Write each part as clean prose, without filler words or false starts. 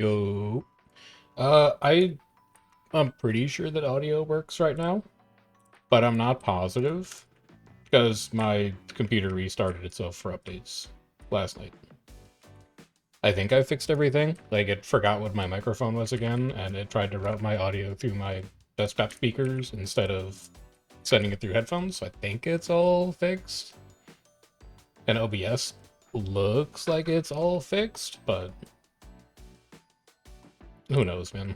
Yo. I'm pretty sure that audio works right now, but I'm not positive because my computer restarted itself for updates last night. I think I fixed everything. Like, it forgot what my microphone was again, and it tried to route my audio through my desktop speakers instead of sending it through headphones. So I think it's all fixed. And OBS looks like it's all fixed, but who knows, man.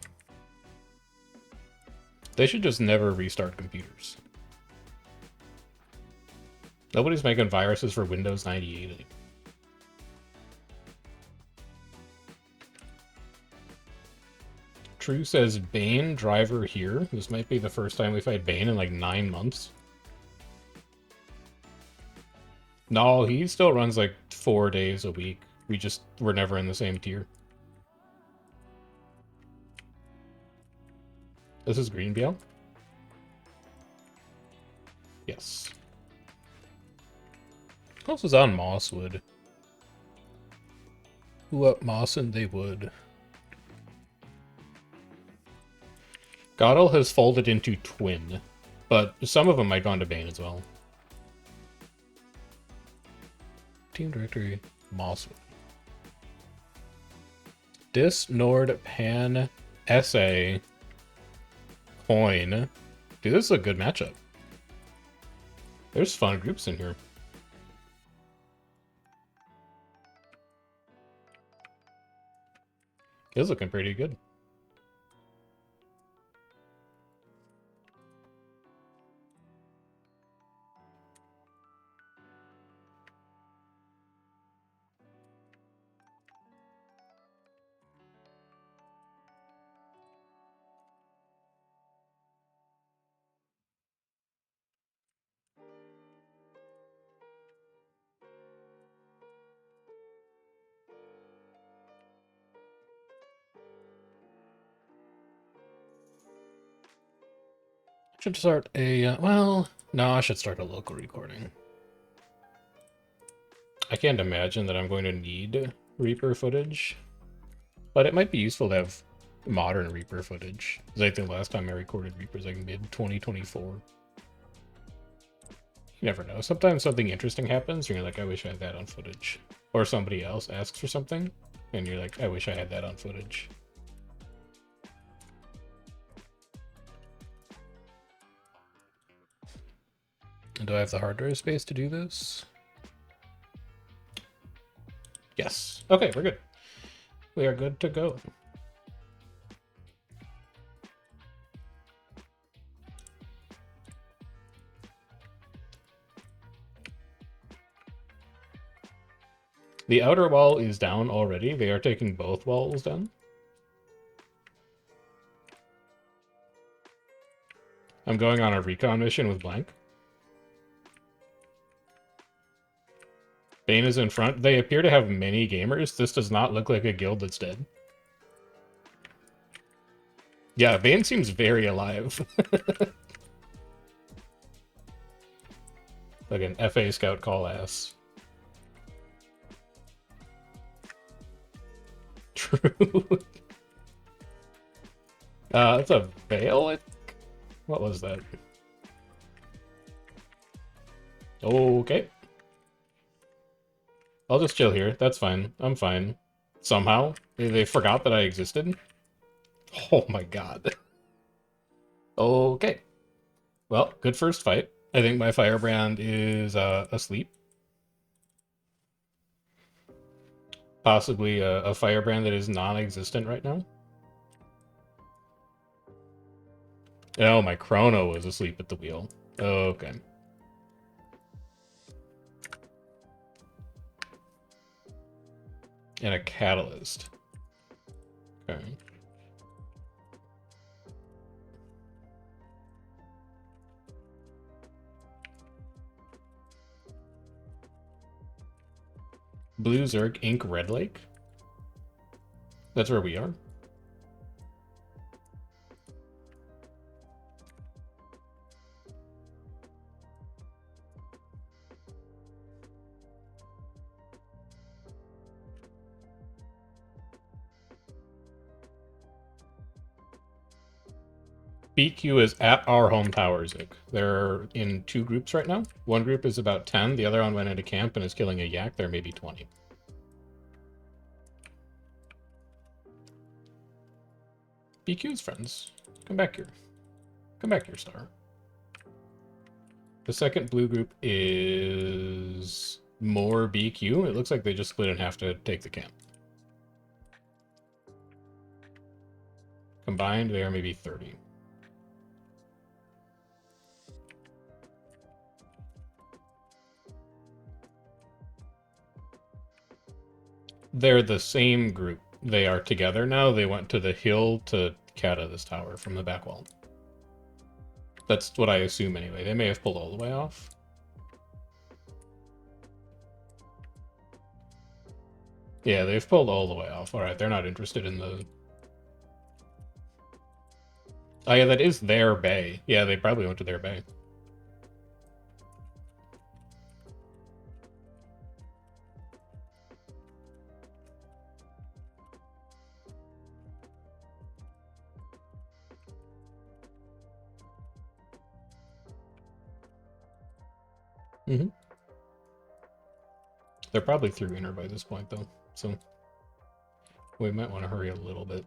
They should just never restart computers. Nobody's making viruses for Windows 98. True says Bane driver here. This might be the first time we've had Bane in like 9 months. No, he still runs like 4 days a week. We're never in the same tier. This is Greenbiel? Yes. Who else is on Mosswood? Who up Moss and they would. Goddle has folded into Twin, but some of them might go into Bane as well. Team directory, Mosswood. Dis, Nord, Pan, SA, Coin. Dude, this is a good matchup. There's fun groups in here. It's looking pretty good. Should start a, well, no, I should start a local recording. I can't imagine that I'm going to need Reaper footage, but it might be useful to have modern Reaper footage, because I think last time I recorded Reaper was like mid-2024. You never know. Sometimes something interesting happens, and you're like, I wish I had that on footage. Or somebody else asks for something, and you're like, I wish I had that on footage. And do I have the hard drive space to do this? Yes. Okay, we're good. We are good to go. The outer wall is down already. They are taking both walls down. I'm going on a recon mission with Blank. Bane is in front. They appear to have many gamers. This does not look like a guild that's dead. Yeah, Bane seems very alive. Like an FA scout call ass. True. It's a veil? What was that? Okay. I'll just chill here. That's fine. I'm fine. Somehow. They forgot that I existed. Oh my god. Okay. Well, good first fight. I think my firebrand is asleep. Possibly a firebrand that is non-existent right now. Oh, my chrono was asleep at the wheel. Okay. And a catalyst. Okay. Blue Zerg, Ink, Red Lake. That's where we are. BQ is at our home tower, Zig. They're in 2 groups right now. One group is about 10, the other one went into camp and is killing a yak. There may be 20. BQ's friends. Come back here. Come back here, Star. The second blue group is more BQ. It looks like they just split in half to take the camp. Combined, they are maybe 30. They're the same group. They are together now. They went to the hill to Kata this tower from the back wall. That's what I assume anyway. They may have pulled all the way off. Yeah, they've pulled all the way off. Alright, they're not interested in the... Oh yeah, that is their bay. Yeah, they probably went to their bay. Mm-hmm. They're probably through inner by this point, though, so we might want to hurry a little bit.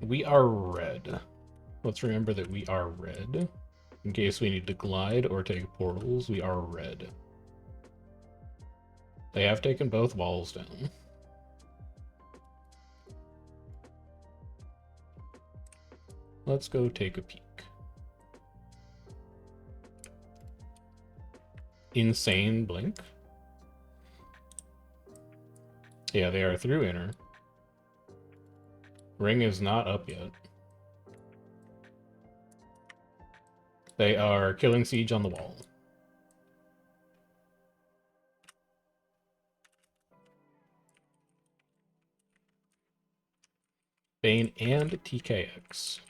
We are red. Let's remember that we are red. In case we need to glide or take portals, we are red. They have taken both walls down. Let's go take a peek. Insane blink. Yeah, they are through inner. Ring is not up yet. They are killing siege on the wall. Bane and TKX.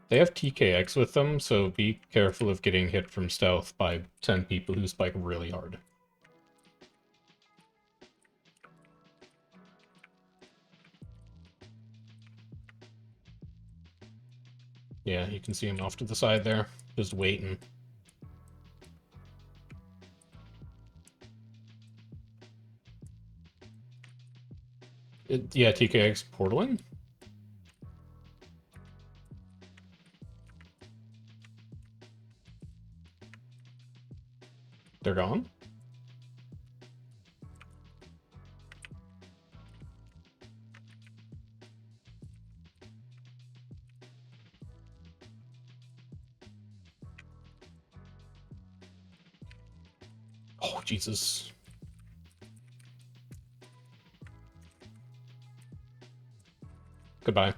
They have TKX with them, so be careful of getting hit from stealth by 10 people who spike really hard. Yeah, you can see him off to the side there, just waiting. Yeah, TKX portaling? They're gone? Oh, Jesus. Goodbye.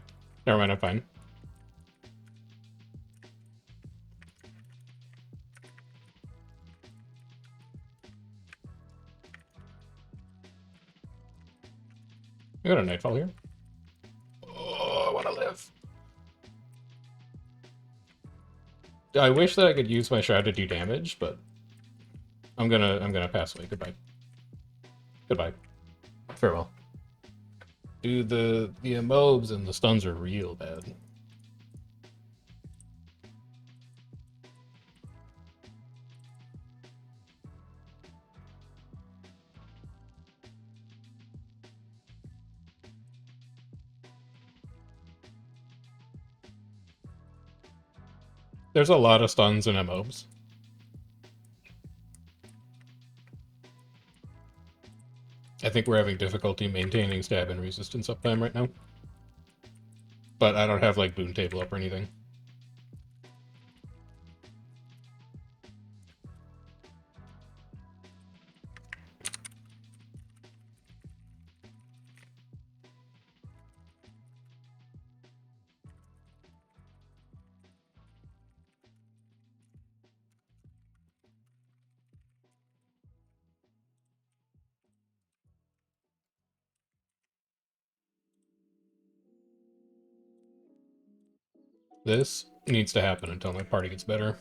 Never mind, I'm fine. We got a nightfall here. Oh, I want to live. I wish that I could use my shroud to do damage, but I'm gonna pass away. Goodbye. Goodbye. Farewell. Dude, the emobes and the stuns are real bad. There's a lot of stuns and emobes. I think we're having difficulty maintaining stab and resistance uptime right now. But I don't have, like, boon table up or anything. This needs to happen until my party gets better.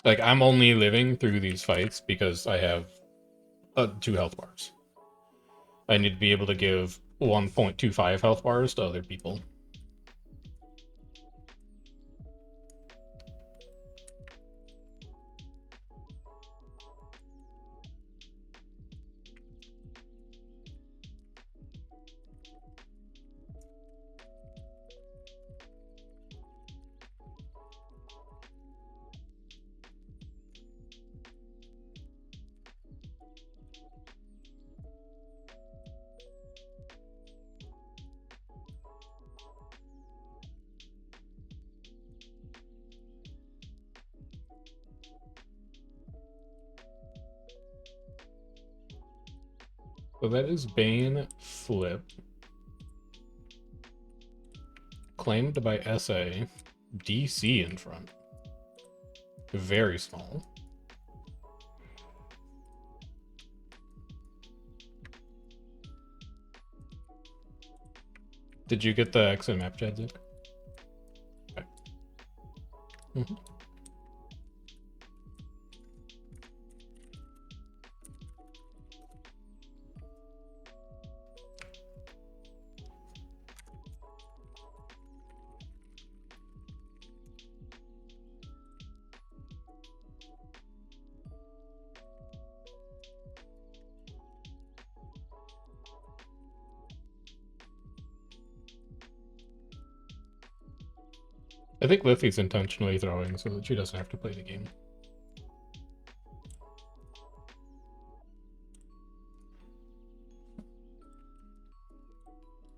Like, I'm only living through these fights because I have 2 health bars. I need to be able to give 1.25 health bars to other people. So that is Bane Flip. Claimed by SA. DC in front. Very small. Did you get the exit map, Jadzik? Okay. I think Liffy's intentionally throwing so that she doesn't have to play the game.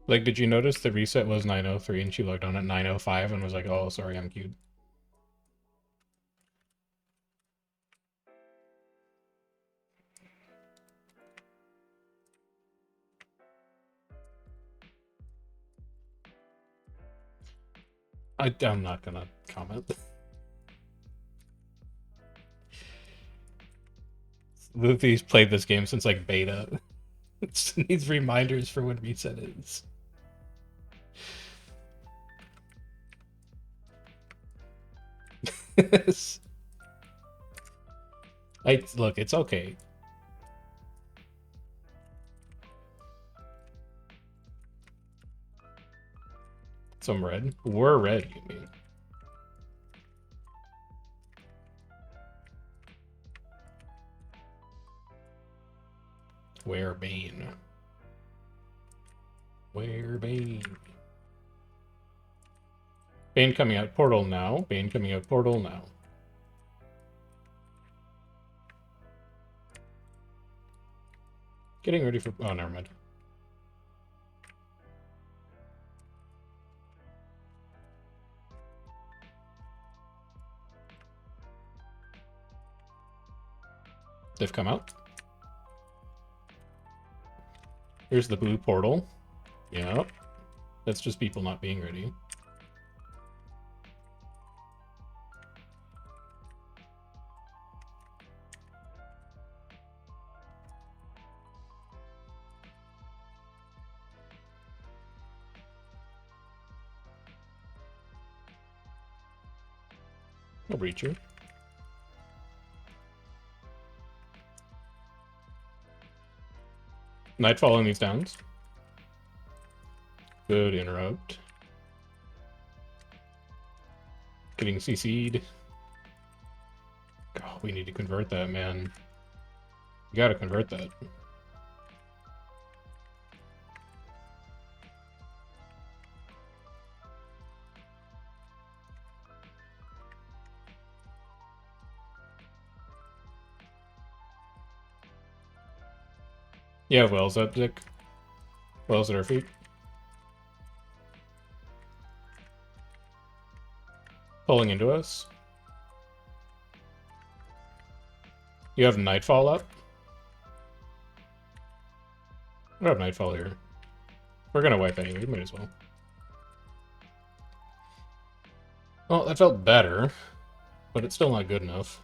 Like, did you notice the reset was 903 and she logged on at 905 and was like, oh, sorry, I'm queued? I'm not gonna comment. Luffy's played this game since, like, beta. It needs reminders for when reset is. Look, it's okay. Some red? We're red, you mean? Where Bane? Where Bane? Bane coming out portal now. Bane coming out portal now. Getting ready for... Oh, never mind. They've come out. Here's the blue portal. Yep. That's just people not being ready. No breacher. Nightfall on these downs. Good interrupt. Getting CC'd. God, we need to convert that, man. You gotta convert that. You have wells up, Dick. Wells at our feet. Pulling into us. You have Nightfall up. We have Nightfall here. We're gonna wipe anyway, might as well. Well, that felt better, but it's still not good enough.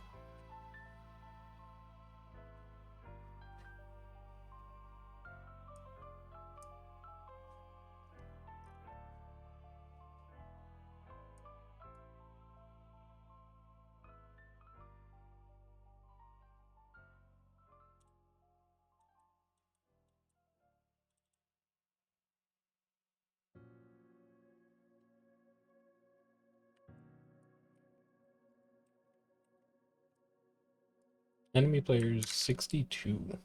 Enemy players 62.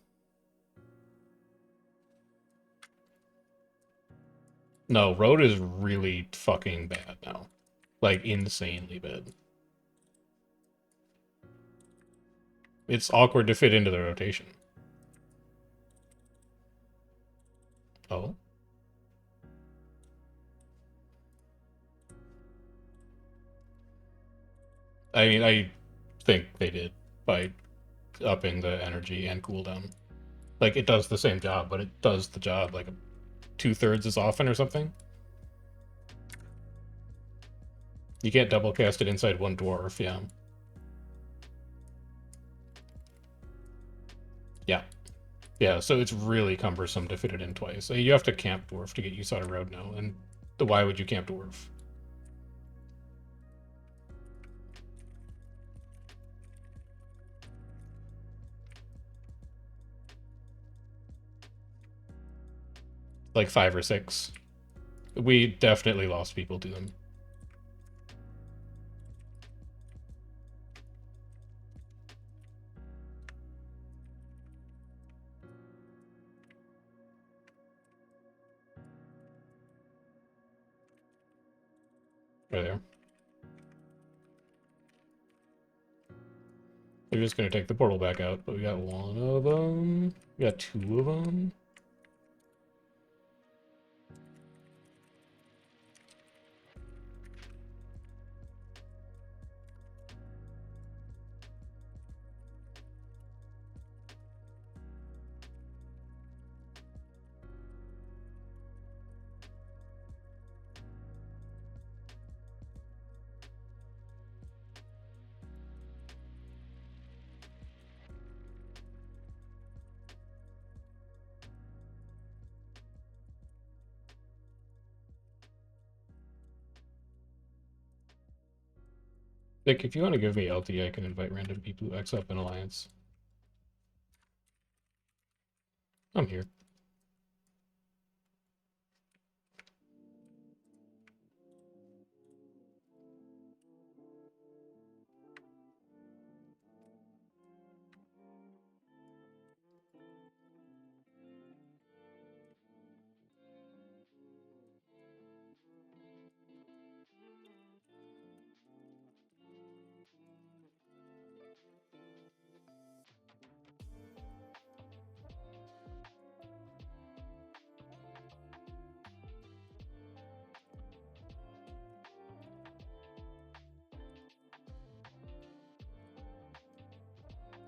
No, road is really fucking bad now. Like, insanely bad. It's awkward to fit into the rotation. Oh? I mean, I think they did by upping the energy and cooldown. Like, it does the same job, but it does the job like 2/3 as often or something. You can't double cast it inside one dwarf, yeah. Yeah. Yeah, so it's really cumbersome to fit it in twice. You have to camp dwarf to get use out of road now, and why would you camp dwarf? Like 5 or 6. We definitely lost people to them. Right there. They're just gonna take the portal back out, but we got one of them. We got 2 of them. Nick, if you want to give me LT, I can invite random people who X up in Alliance. I'm here.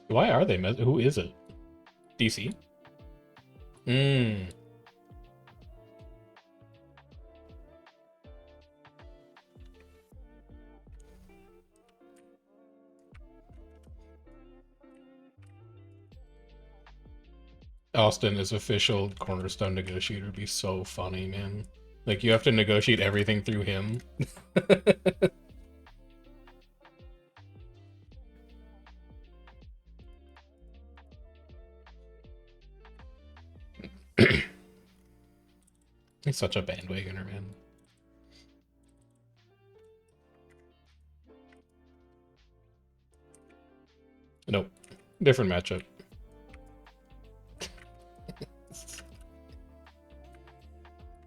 Why are they who is it? DC? Mmm. Austin is official cornerstone negotiator. Would be so funny, man. Like, you have to negotiate everything through him. He's such a bandwagoner, man. Nope. Different matchup.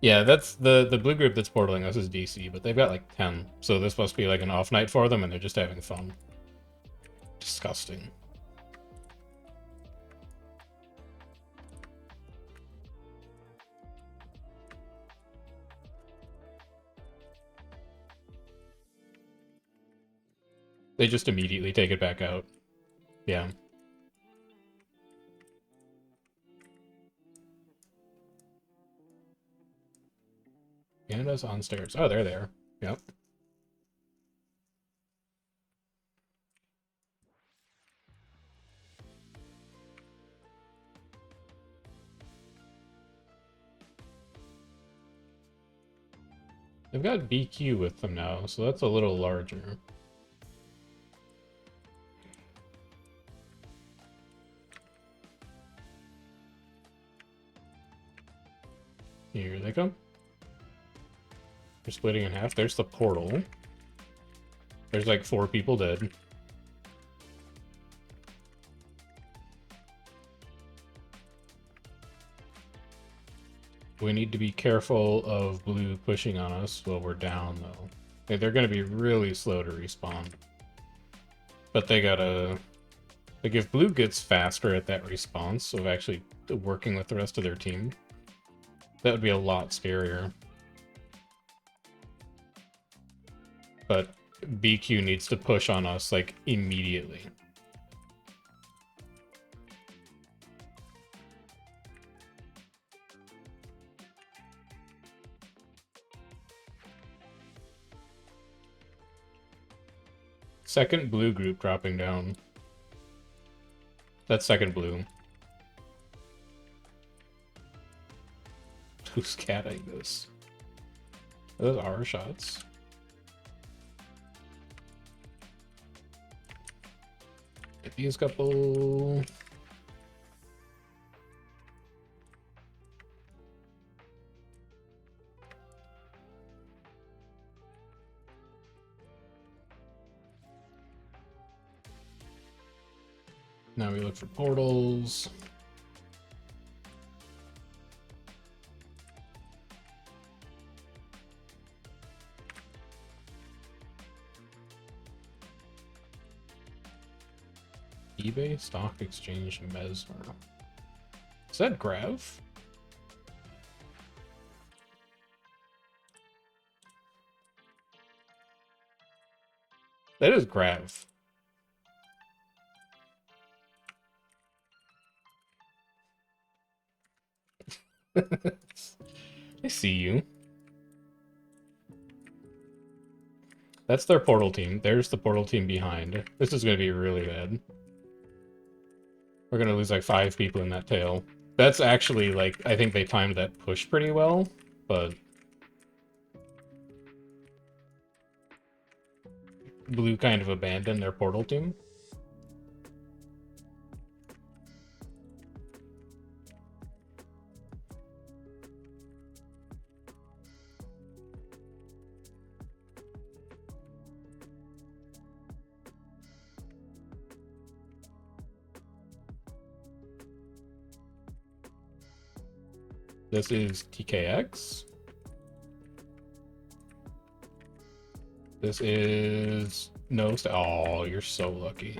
Yeah, that's the blue group that's portaling us is DC, but they've got like 10. So this must be like an off night for them, and they're just having fun. Disgusting. They just immediately take it back out. Yeah. Canada's on stairs. Oh, they're there. Yep. They've got BQ with them now, so that's a little larger. Here they come. They're splitting in half. There's the portal. There's like 4 people dead. We need to be careful of blue pushing on us while we're down, though. Like, they're going to be really slow to respawn. But they gotta... Like, if blue gets faster at that response of actually working with the rest of their team, that would be a lot scarier. But BQ needs to push on us, like, immediately. Second blue group dropping down. That's second blue. Who's catting this? Are those our shots? Get these couple. Now we look for portals. eBay, Stock Exchange, Mesmer. Is that Grav? That is Grav. I see you. That's their portal team. There's the portal team behind. This is going to be really bad. We're going to lose like 5 people in that tail. That's actually, like, I think they timed that push pretty well, but... Blue kind of abandoned their portal team. This is TKX. This is no. Oh, you're so lucky.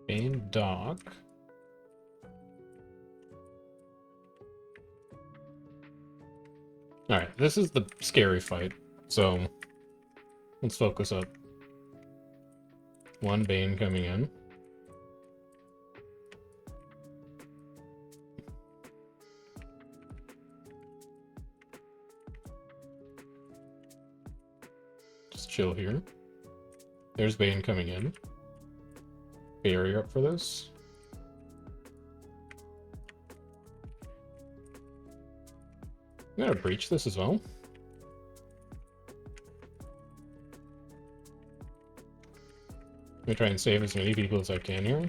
Main dock. Alright, this is the scary fight, so let's focus up. One Bane coming in. Just chill here. There's Bane coming in. Barrier up for this. I'm gonna breach this as well. I'm gonna try and save as many people as I can here.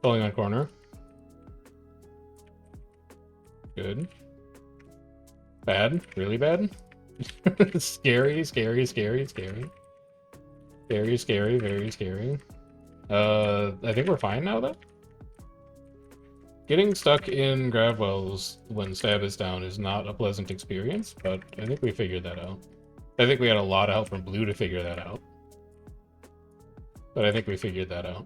Falling on corner. Good. Bad. Really bad. Scary, scary, scary, scary. Very scary, very scary. I think we're fine now, though. Getting stuck in grab wells when stab is down is not a pleasant experience, but I think we figured that out. I think we had a lot of help from blue to figure that out. But I think we figured that out.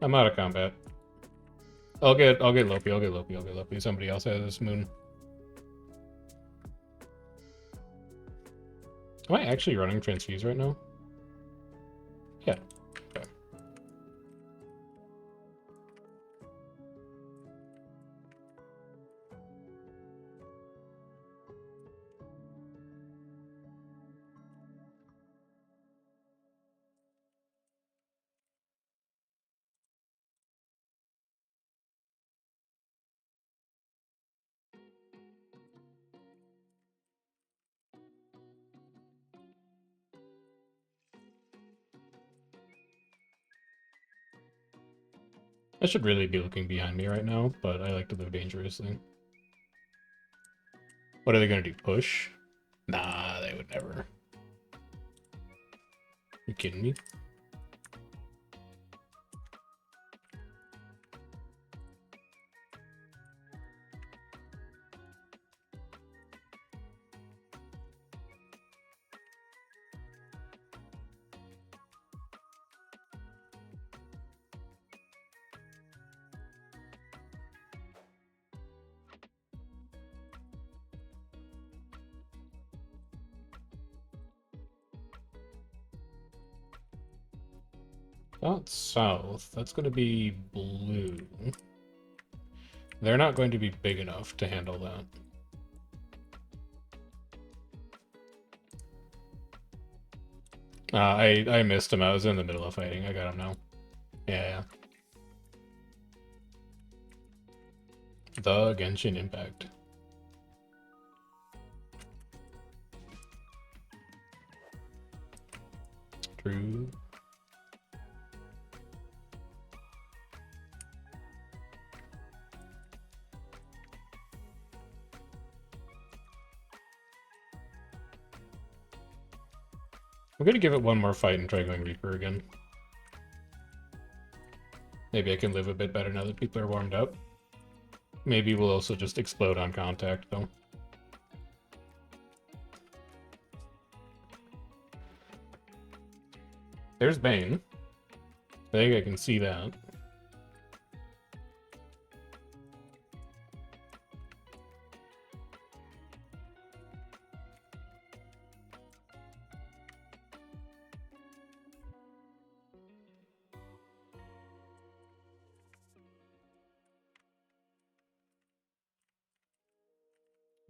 I'm out of combat. I'll get Lopi. Somebody else has this moon. Am I actually running transfuse right now? Yeah. I should really be looking behind me right now, but I like to live dangerously. What are they gonna do? Push? Nah, they would never. You kidding me? Not south. That's going to be blue. They're not going to be big enough to handle that. I missed him. I was in the middle of fighting. I got him now. Yeah. The Genshin Impact. True. I'm gonna give it one more fight and try going Reaper again. Maybe I can live a bit better now that people are warmed up. Maybe we'll also just explode on contact, though. There's Bane. I think I can see that.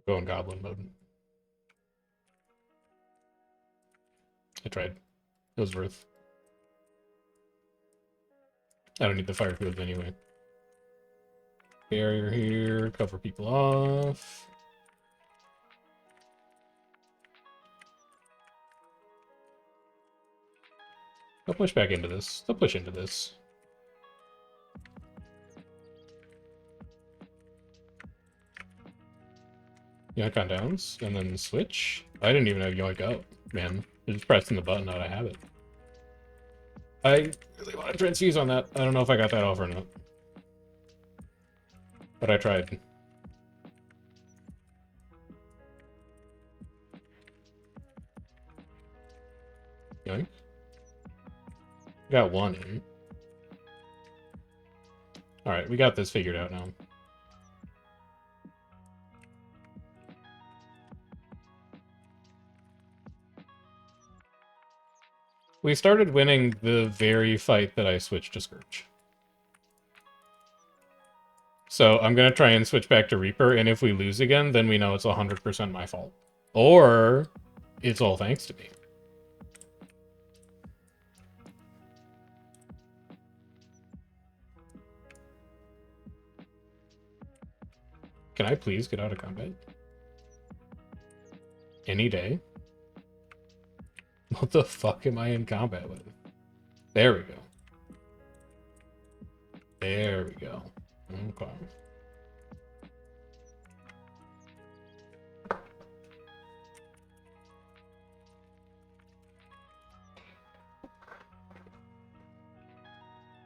Go in Goblin mode. I tried. It was worth. I don't need the fire fields anyway. Barrier here, cover people off. They'll push back into this. They'll push into this. Yoink on downs, and then switch. I didn't even have yoink up, man. Just pressing the button out, I have it. I really want to transfuse on that. I don't know if I got that off or not. But I tried. Yoink. Got one in. Alright, we got this figured out now. We started winning the very fight that I switched to Scourge. So I'm going to try and switch back to Reaper, and if we lose again, then we know it's 100% my fault. Or it's all thanks to me. Can I please get out of combat? Any day? What the fuck am I in combat with? There we go. There we go. Okay.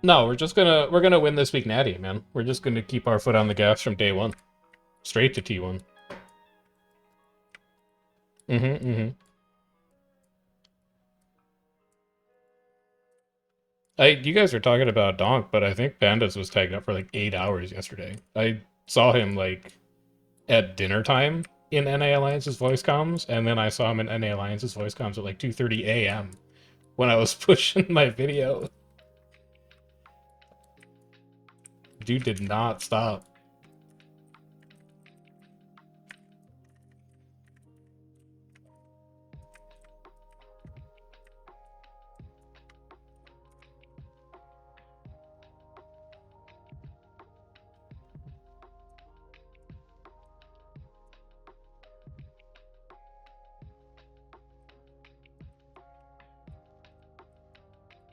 No, we're gonna win this week natty, man. We're just gonna keep our foot on the gas from day one. Straight to T1. You guys were talking about Donk, but I think Pandas was tagged up for like 8 hours yesterday. I saw him like at dinner time in NA Alliance's voice comms, and then I saw him in NA Alliance's voice comms at like 2:30 a.m. when I was pushing my video. Dude did not stop.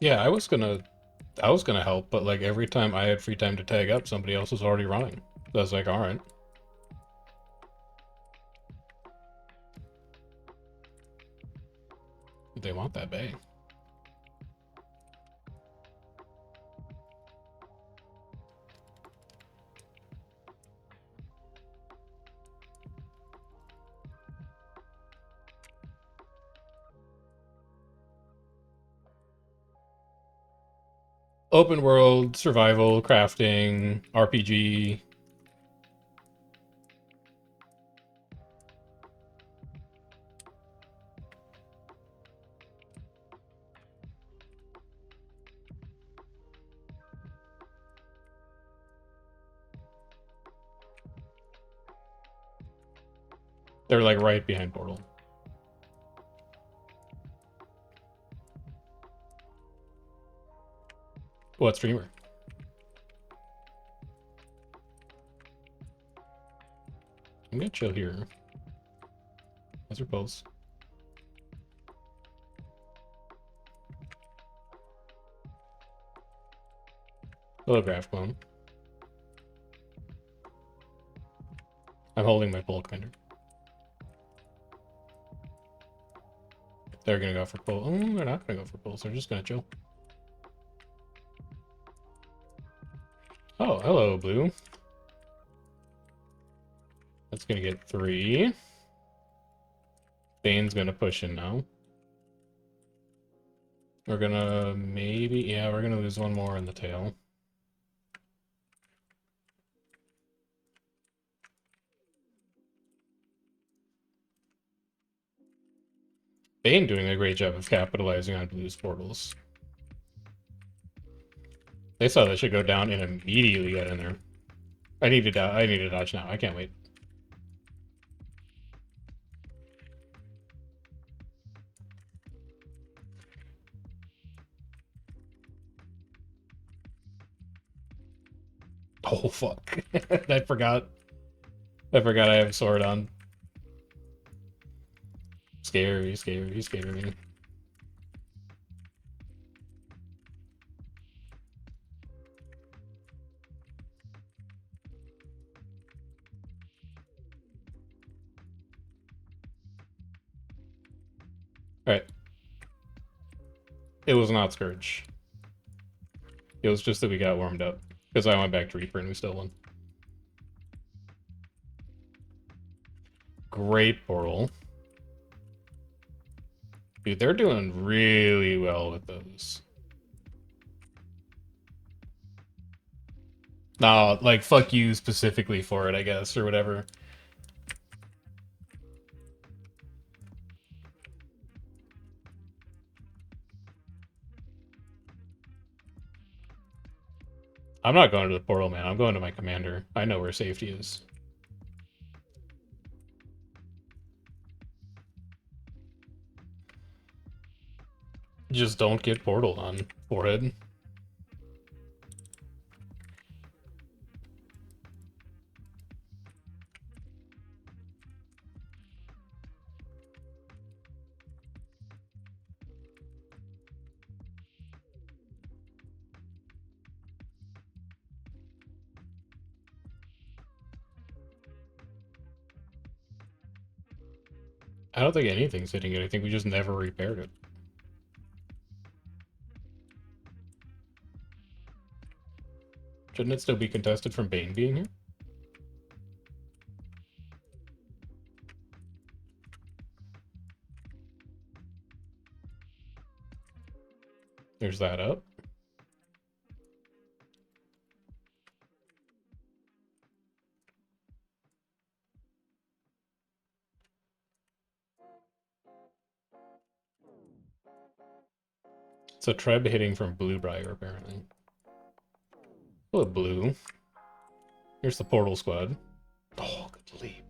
Yeah, I was gonna I was gonna help, but like every time I had free time to tag up, somebody else was already running. So I was like, alright. They want that bay. Open world, survival, crafting, RPG. They're like right behind Portal. What streamer? I'm gonna chill here. How's your pulse? Hello, Graph Clone. I'm holding my pull commander. They're gonna go for pull. Oh, they're not gonna go for pulls. They're just gonna chill. Oh, hello, blue. That's gonna get 3. Bane's gonna push in now. We're gonna maybe... Yeah, we're gonna lose one more in the tail. Bane doing a great job of capitalizing on blue's portals. They saw that shit go down and immediately got in there. I need to dodge now. I can't wait. Oh, fuck. I forgot. I forgot I have sword on. Scary, scary, scary. Alright. It was not Scourge. It was just that we got warmed up. Because I went back to Reaper and we still won. Great portal. Dude, they're doing really well with those. Nah, like, fuck you specifically for it, I guess, or whatever. I'm not going to the portal, man. I'm going to my commander. I know where safety is. Just don't get portal on forehead. I don't think anything's hitting it. I think we just never repaired it. Shouldn't it still be contested from Bane being here? There's that up. It's a Treb hitting from Blue Briar, apparently. Hello, Blue. Here's the Portal Squad. Oh, good leap.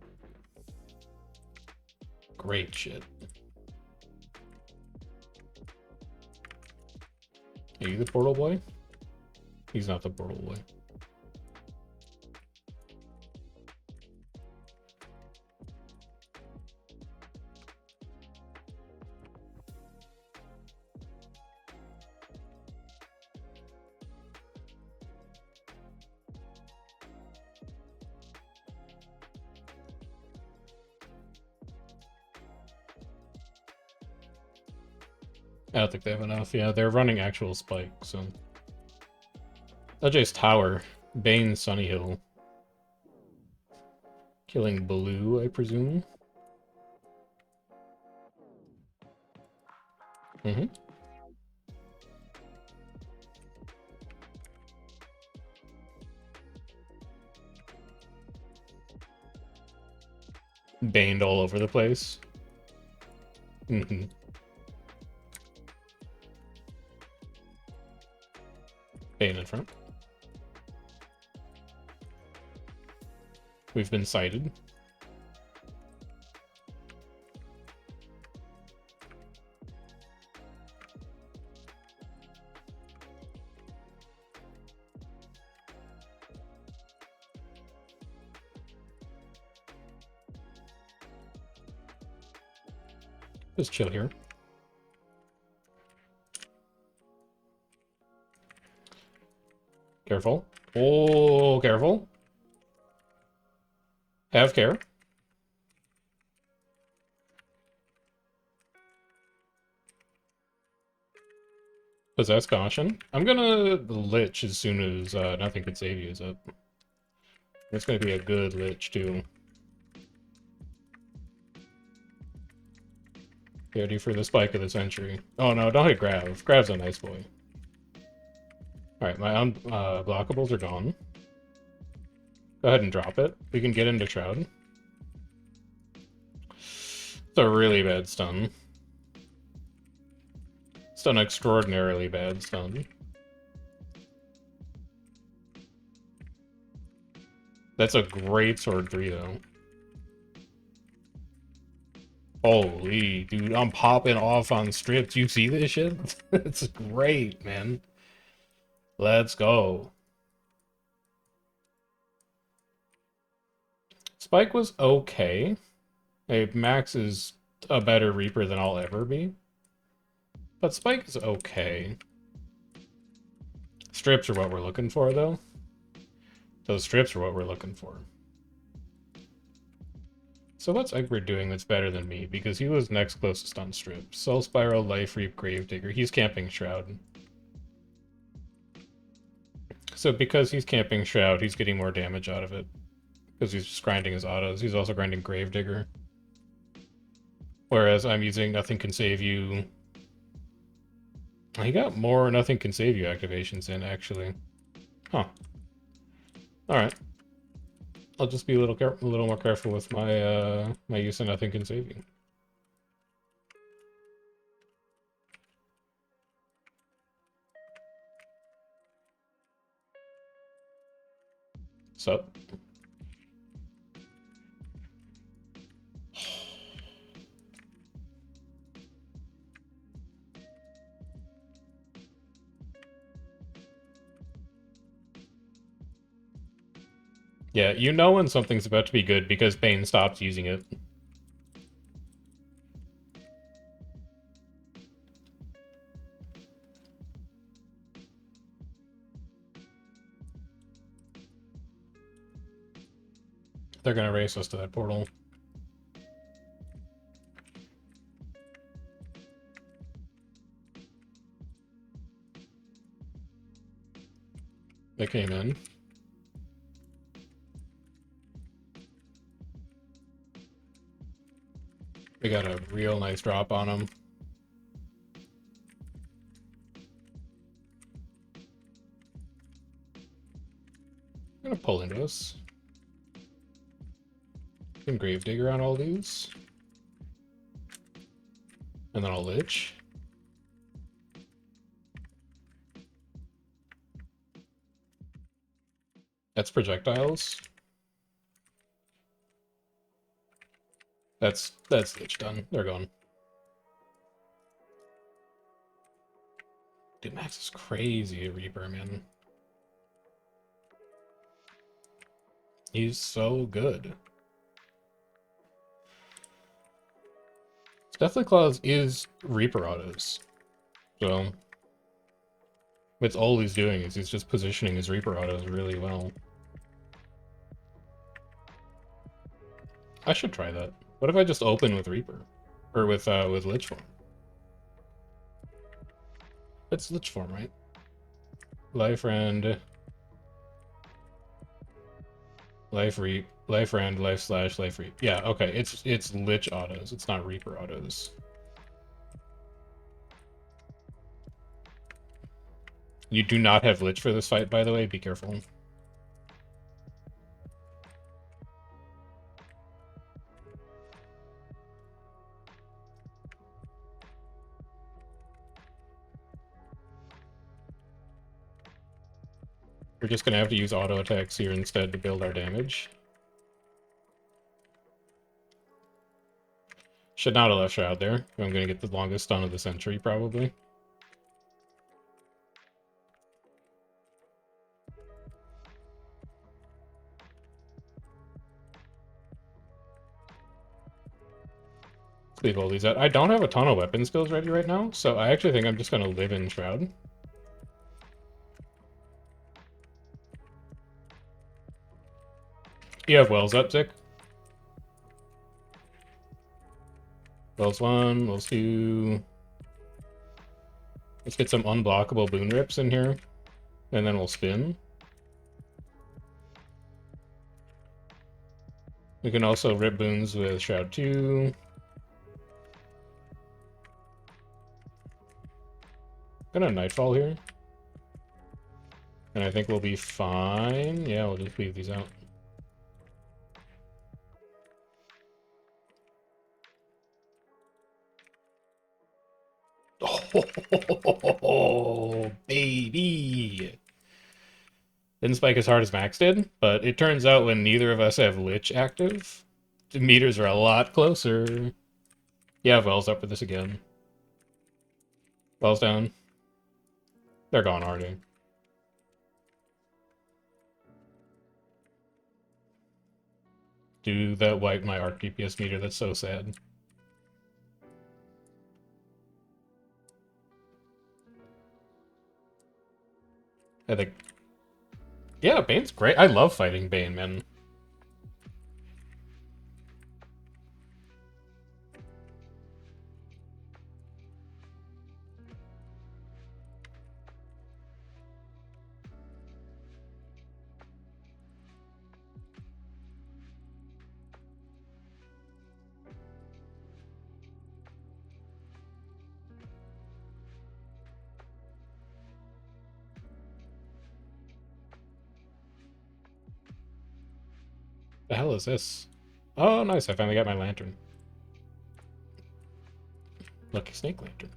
Great shit. Are you the Portal Boy? He's not the Portal Boy. I don't think they have enough. Yeah, they're running actual spike, so. LJ's Tower. Bane Sunny Hill. Killing Blue, I presume. Mm-hmm. Baned all over the place. Mm-hmm. Bane in front. We've been sighted. Just chill here. Careful. Oh, careful. Have care. Possess Caution. I'm gonna Lich as soon as Nothing Can Save You is up. It's gonna be a good Lich, too. Ready for the spike of the century. Oh no, don't hit Grav. Grav's a nice boy. Alright, my blockables are gone. Go ahead and drop it. We can get into Shroud. It's a really bad stun. It's an extraordinarily bad stun. That's a great sword 3, though. Holy, dude, I'm popping off on strips. You see this shit? It's great, man. Let's go. Spike was okay. Hey, Max is a better Reaper than I'll ever be. But Spike is okay. Strips are what we're looking for, though. Those strips are what we're looking for. So what's Egbert doing that's better than me? Because he was next closest on strip. Soul Spiral, Life Reap, Gravedigger. He's camping Shroud. So because he's camping Shroud, he's getting more damage out of it. Because he's just grinding his autos. He's also grinding Gravedigger. Whereas I'm using Nothing Can Save You. He got more Nothing Can Save You activations in, actually. Huh. Alright. I'll just be a little more careful with my my use of Nothing Can Save You. So. Yeah, you know when something's about to be good because Bane stops using it. They're gonna race us to that portal. They came in. We got a real nice drop on them. I'm gonna pull into us. Can Gravedigger on all these. And then I'll Lich. That's projectiles. That's Lich done. They're gone. Dude, Max is crazy at Reaper, man. He's so good. Deathly Claws is Reaper autos. So it's all he's doing is he's just positioning his Reaper autos really well. I should try that. What if I just open with Reaper? Or with Lich Form? It's Lich form, right? Life Rend, Life Reap, Life Rend, Life Slash, Life Reap. Yeah, okay. It's Lich autos. It's not Reaper autos. You do not have Lich for this fight, by the way. Be careful. We're just gonna have to use auto attacks here instead to build our damage. Should not have left Shroud there. I'm gonna get the longest stun of the century, probably. Leave all these out. I don't have a ton of weapon skills ready right now, so I actually think I'm just gonna live in Shroud. You have Wells up, Zick? Wells 1, Wells 2. Let's get some unblockable boon rips in here, and then we'll spin. We can also rip boons with Shroud 2. Gonna Nightfall here. And I think we'll be fine. Yeah, we'll just leave these out. Oh, baby! Didn't spike as hard as Max did, but it turns out when neither of us have Lich active, the meters are a lot closer. Yeah, Wells up for this again. Wells down. They're gone already. Do that wipe my arc DPS meter, that's so sad. I think... Yeah, Bane's great. I love fighting Bane, man. The hell is this? Oh, nice. I finally got my lantern. Lucky snake lantern.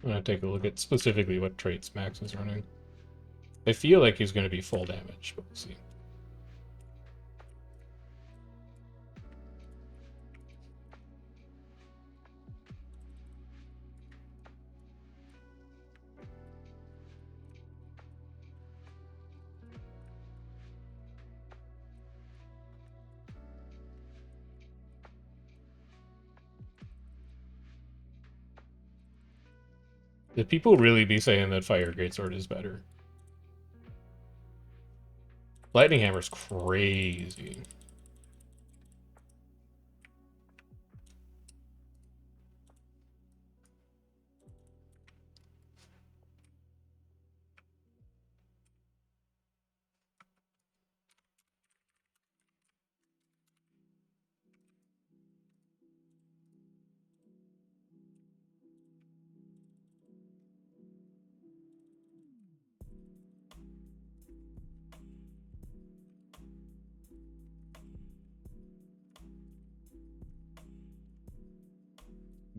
I'm gonna take a look at specifically what traits Max is running. I feel like he's gonna be full damage, but we'll see. Did people really be saying that Fire Greatsword is better? Lightning Hammer's crazy.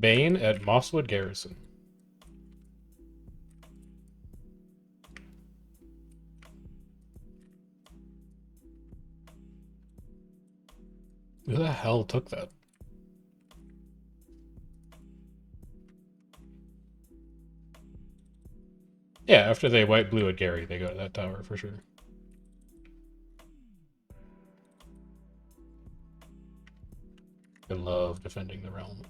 Bane at Mosswood Garrison. Who the hell took that? Yeah, after they white blue at Gary, they go to that tower for sure. I love defending the realm.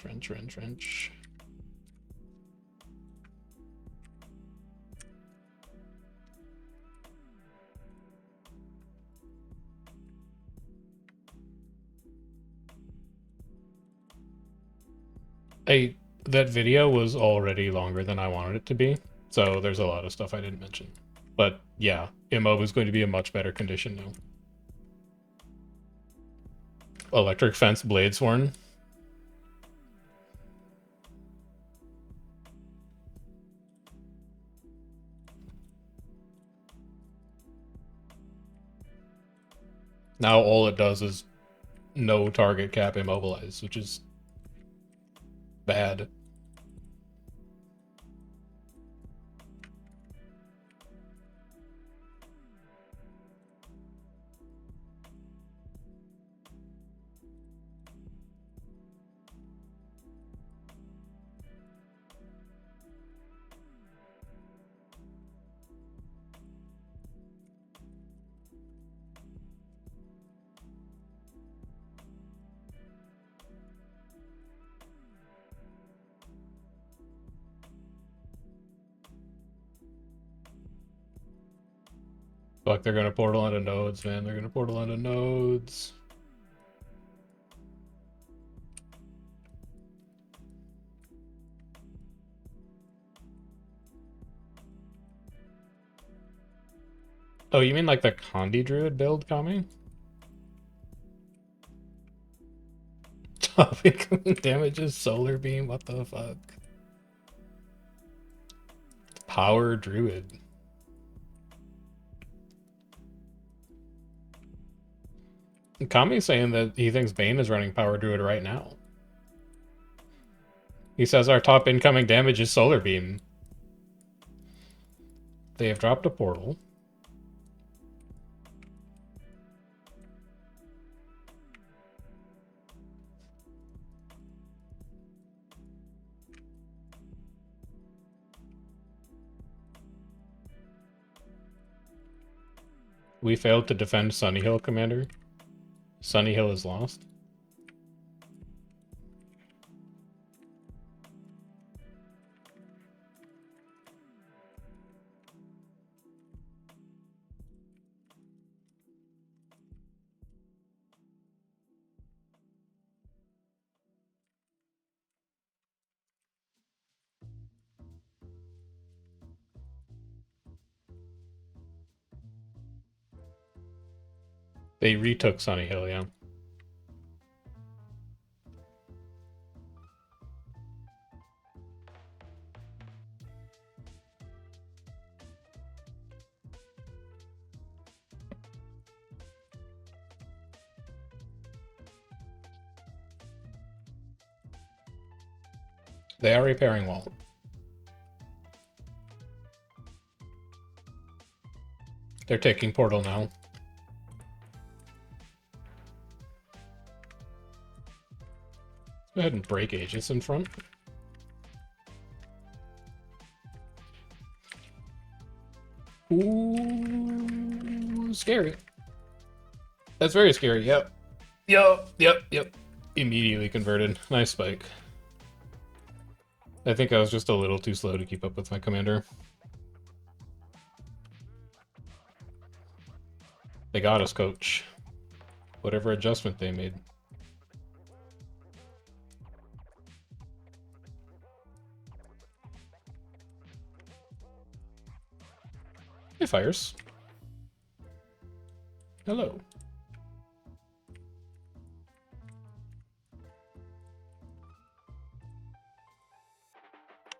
Wrench. That video was already longer than I wanted it to be, so there's a lot of stuff I didn't mention. But yeah, MO is going to be in much better condition now. Electric Fence Bladesworn. Now all it does is no target cap immobilize, which is bad. Fuck, they're gonna portal onto nodes, man. They're gonna portal onto nodes. Oh, you mean like the Condi Druid build coming? Topic damages solar beam, what the fuck? Power Druid. Kami's saying that he thinks Bane is running Power Druid right now. He says our top incoming damage is Solar Beam. They have dropped a portal. We failed to defend Sunny Hill, Commander. Sunny Hill is lost. They retook Sunny Hill, yeah. They are repairing wall. They're taking portal now. Go ahead and break Aegis in front. Ooh, scary. That's very scary, yep. Yep. Immediately converted. Nice spike. I think I was just a little too slow to keep up with my commander. They got us, coach. Whatever adjustment they made. Hey, Fires. Hello.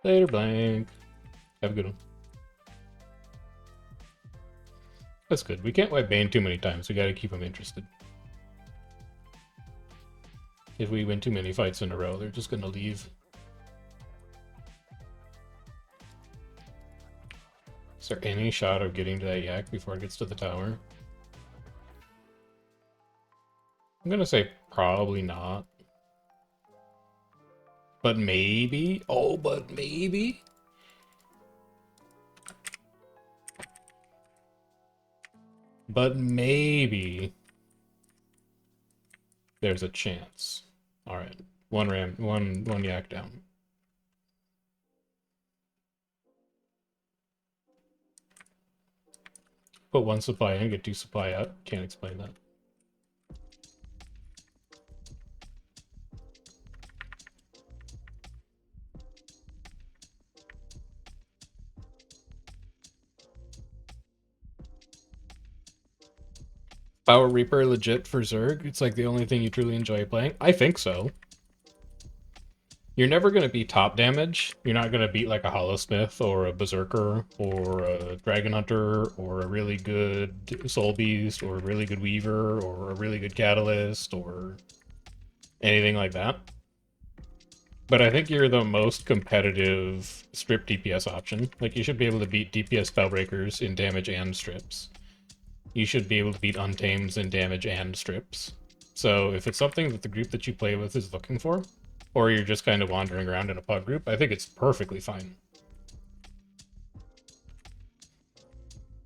Later, blank. Have a good one. That's good. We can't wipe Bane too many times. We gotta keep him interested. If we win too many fights in a row, they're just gonna leave. Is there any shot of getting to that yak before it gets to the tower? I'm gonna say probably not. But maybe? Oh, but maybe? But maybe there's a chance. Alright. One yak down. Put one supply in, get two supply out. Can't explain that. Power Reaper legit for Zerg? It's like the only thing you truly enjoy playing? I think so. You're never going to be top damage. You're not going to beat like a Hollowsmith or a Berserker or a Dragon Hunter or a really good Soul Beast or a really good Weaver or a really good Catalyst or anything like that. But I think you're the most competitive strip DPS option. Like, you should be able to beat DPS Spellbreakers in damage and strips. You should be able to beat Untames in damage and strips. So if it's something that the group that you play with is looking for, or you're just kind of wandering around in a pub group, I think it's perfectly fine.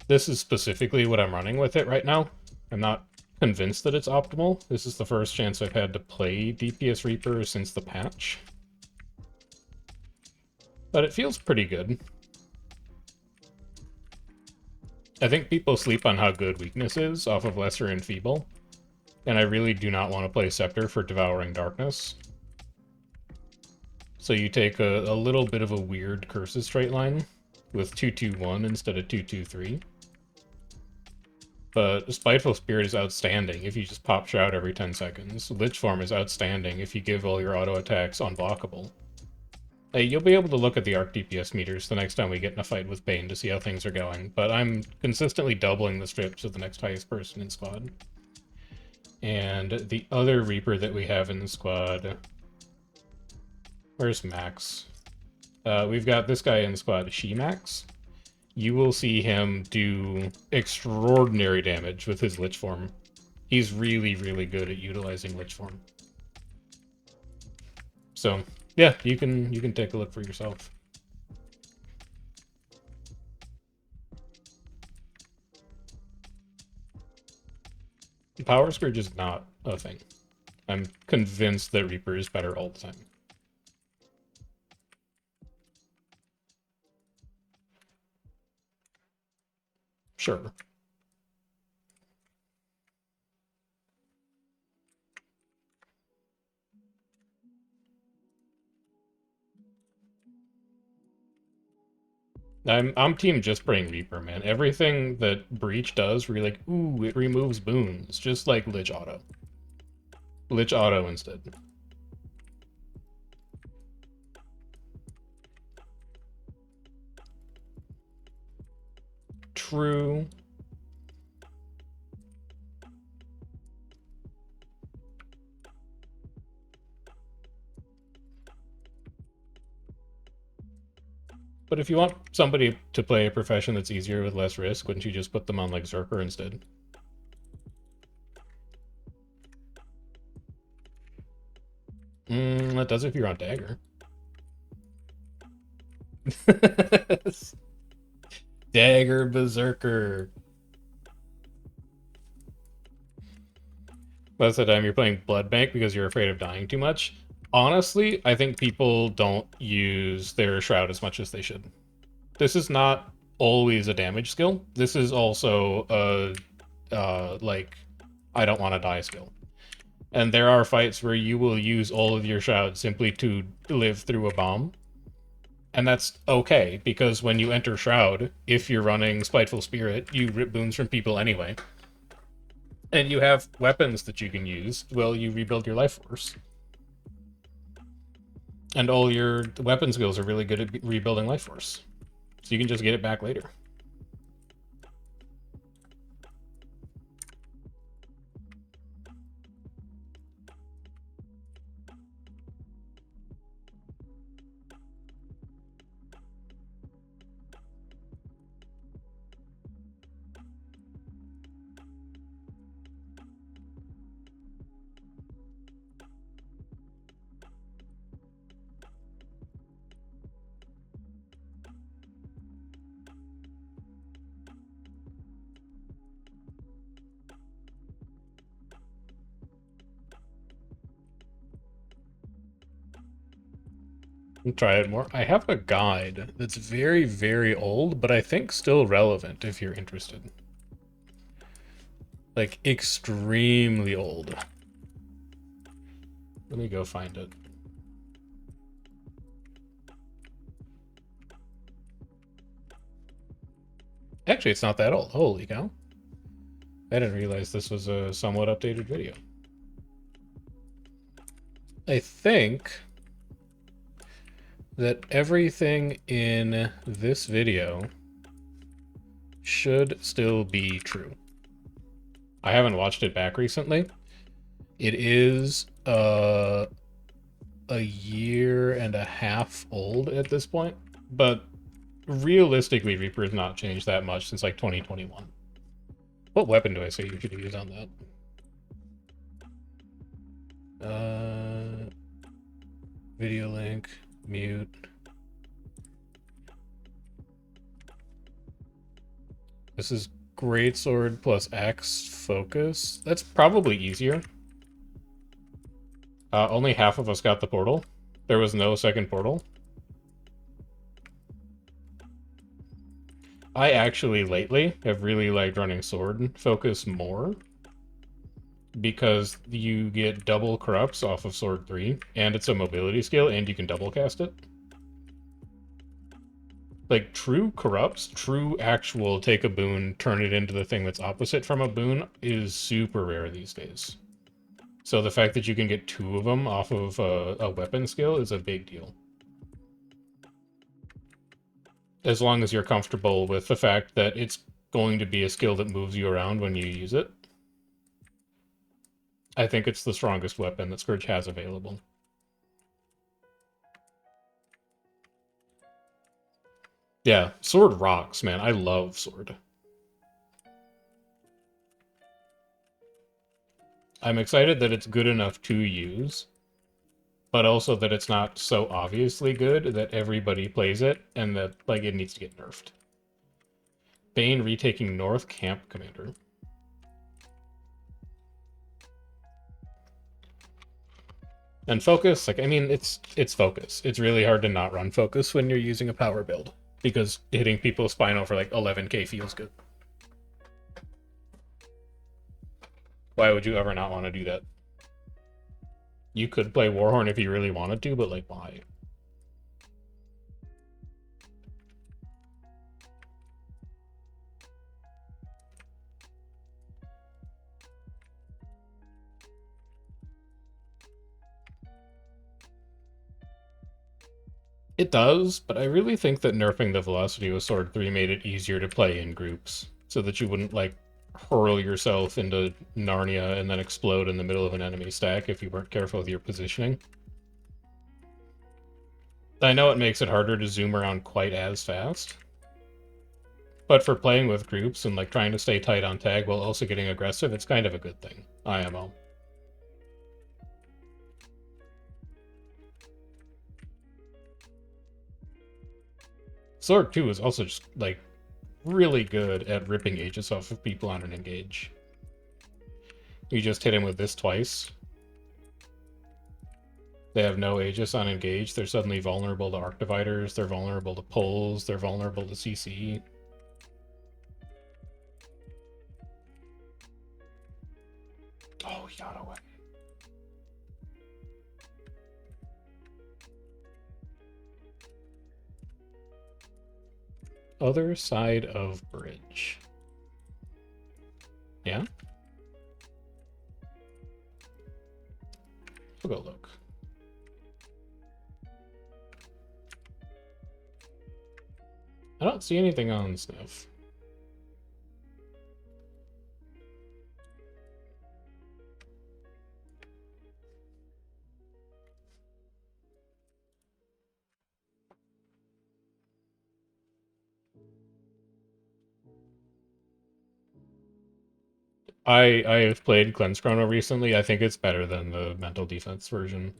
This is specifically what I'm running with it right now. I'm not convinced that it's optimal. This is the first chance I've had to play DPS Reaper since the patch. But it feels pretty good. I think people sleep on how good Weakness is off of Lesser and Feeble, and I really do not want to play Scepter for Devouring Darkness. So you take a little bit of a weird Curses straight line with 2-2-1 instead of 2-2-3. But Spiteful Spirit is outstanding if you just pop Shroud every 10 seconds. Lich Form is outstanding if you give all your auto attacks unblockable. Hey, you'll be able to look at the arc DPS meters the next time we get in a fight with Bane to see how things are going, but I'm consistently doubling the strips of the next highest person in squad. And the other Reaper that we have in the squad... Where's Max? We've got this guy in the squad, She-Max. You will see him do extraordinary damage with his Lich Form. He's really, really good at utilizing Lich Form. So... yeah, you can take a look for yourself. Power Scourge is not a thing. I'm convinced that Reaper is better all the time. Sure. I'm team just playing Reaper, man. Everything that Breach does, we're like, ooh, it removes boons, just like Lich Auto. Lich Auto instead. True. But if you want somebody to play a profession that's easier with less risk, wouldn't you just put them on, like, Zerker instead? That does if you're on Dagger. Dagger Berserker. Most of the time you're playing Blood Bank because you're afraid of dying too much. Honestly, I think people don't use their Shroud as much as they should. This is not always a damage skill. This is also a, like, I don't want to die skill. And there are fights where you will use all of your Shroud simply to live through a bomb. And that's okay, because when you enter Shroud, if you're running Spiteful Spirit, you rip boons from people anyway. And you have weapons that you can use while you rebuild your life force. And all your weapon skills are really good at rebuilding life force. So you can just get it back later. Try it more. I have a guide that's very, very old, but I think still relevant if you're interested. Like, extremely old. Let me go find it. Actually, it's not that old. Holy cow. I didn't realize this was a somewhat updated video. I think that everything in this video should still be true. I haven't watched it back recently. It is a year and a half old at this point, but realistically, Reaper has not changed that much since like 2021. What weapon do I say you should use on that? Video link, mute. This is Greatsword plus X focus. That's probably easier. Only half of us got the portal. There was no second portal. I actually lately have really liked running sword focus more because you get double corrupts off of sword 3 and it's a mobility skill and you can double cast it. Like true corrupts, true actual take a boon, turn it into the thing that's opposite from a boon is super rare these days. So the fact that you can get 2 of them off of a weapon skill is a big deal. As long as you're comfortable with the fact that it's going to be a skill that moves you around when you use it. I think it's the strongest weapon that Scourge has available. Yeah, sword rocks, man. I love sword. I'm excited that it's good enough to use, but also that it's not so obviously good that everybody plays it and that, like, it needs to get nerfed. Bane retaking North Camp Commander. And focus, like, I mean, it's focus. It's really hard to not run focus when you're using a power build, because hitting people's spinal for like 11k feels good. Why would you ever not want to do that? You could play Warhorn if you really wanted to, but like, why? It does, but I really think that nerfing the velocity with Sword 3 made it easier to play in groups, so that you wouldn't, like, hurl yourself into Narnia and then explode in the middle of an enemy stack if you weren't careful with your positioning. I know it makes it harder to zoom around quite as fast, but for playing with groups and, like, trying to stay tight on tag while also getting aggressive, it's kind of a good thing. IMO. Sword 2 is also just, like, really good at ripping Aegis off of people on an engage. You just hit him with this twice. They have no Aegis on engage. They're suddenly vulnerable to Arc Dividers. They're vulnerable to pulls. They're vulnerable to CC. Oh, he got away. Other side of bridge. Yeah? We'll go look. I don't see anything on Sniff. I have played Cleanse Chrono recently. I think it's better than the mental defense version.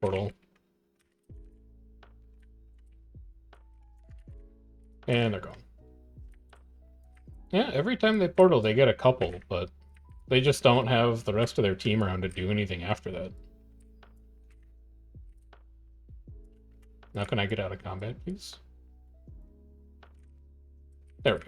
Portal. And they're gone. Yeah, every time they portal, they get a couple, but they just don't have the rest of their team around to do anything after that. Now can I get out of combat, please? There we go.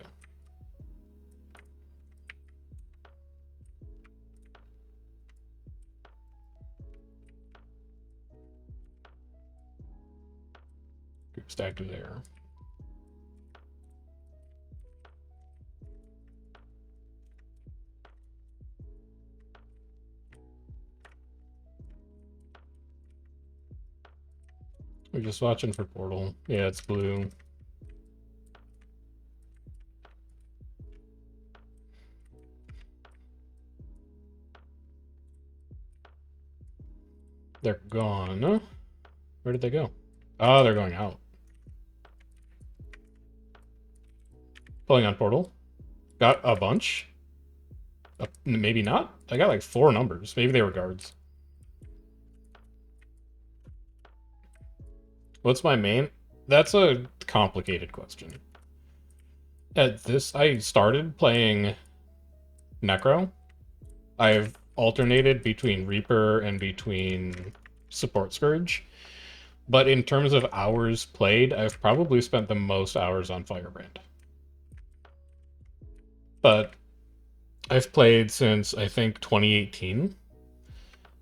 Group stack to there. We're just watching for portal. Yeah, it's blue. They're gone. Where did they go? Oh, they're going out. Pulling on portal. Got a bunch. Maybe not. I got like 4 numbers. Maybe they were guards. What's my main? That's a complicated question. At this, I started playing Necro. I've alternated between Reaper and between Support Scourge. But in terms of hours played, I've probably spent the most hours on Firebrand. But I've played since, I think, 2018.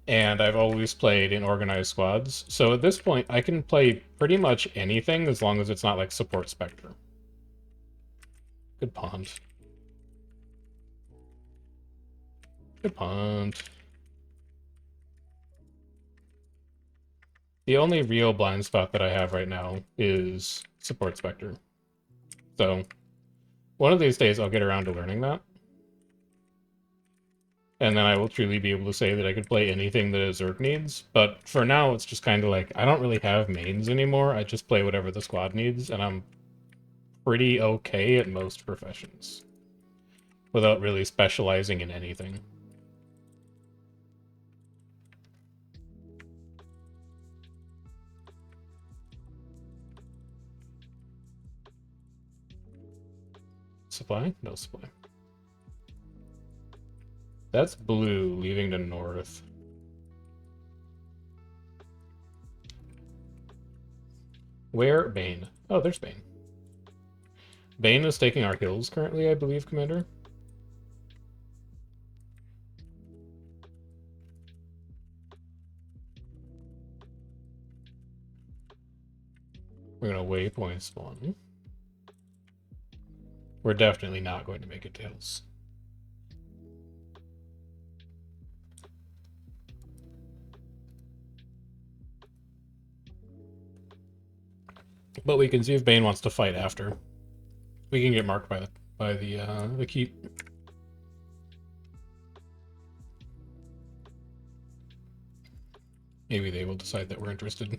And I've always played in organized squads. So at this point, I can play pretty much anything as long as it's not like Support Spectre. Good pond. Good pond. The only real blind spot that I have right now is Support Spectre. So one of these days I'll get around to learning that. And then I will truly be able to say that I could play anything that a Zerg needs. But for now, it's just kind of like, I don't really have mains anymore. I just play whatever the squad needs, and I'm pretty okay at most professions. Without really specializing in anything. Supply? No supply. That's blue, leaving to north. Where? Bane. Oh, there's Bane. Bane is taking our hills currently, I believe, Commander. We're going to waypoint spawn. We're definitely not going to make it to hills. But we can see if Bane wants to fight after. We can get marked by the keep. Maybe they will decide that we're interested.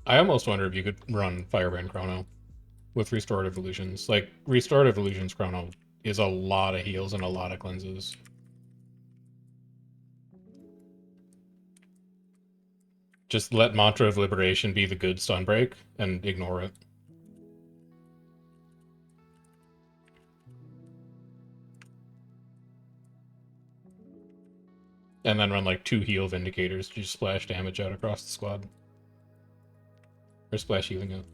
I almost wonder if you could run Firebrand Chrono with Restorative Illusions. Like, Restorative Illusions Chrono is a lot of heals and a lot of cleanses. Just let Mantra of Liberation be the good stun break and ignore it. And then run like 2 heal Vindicators to just splash damage out across the squad. Or splash healing out.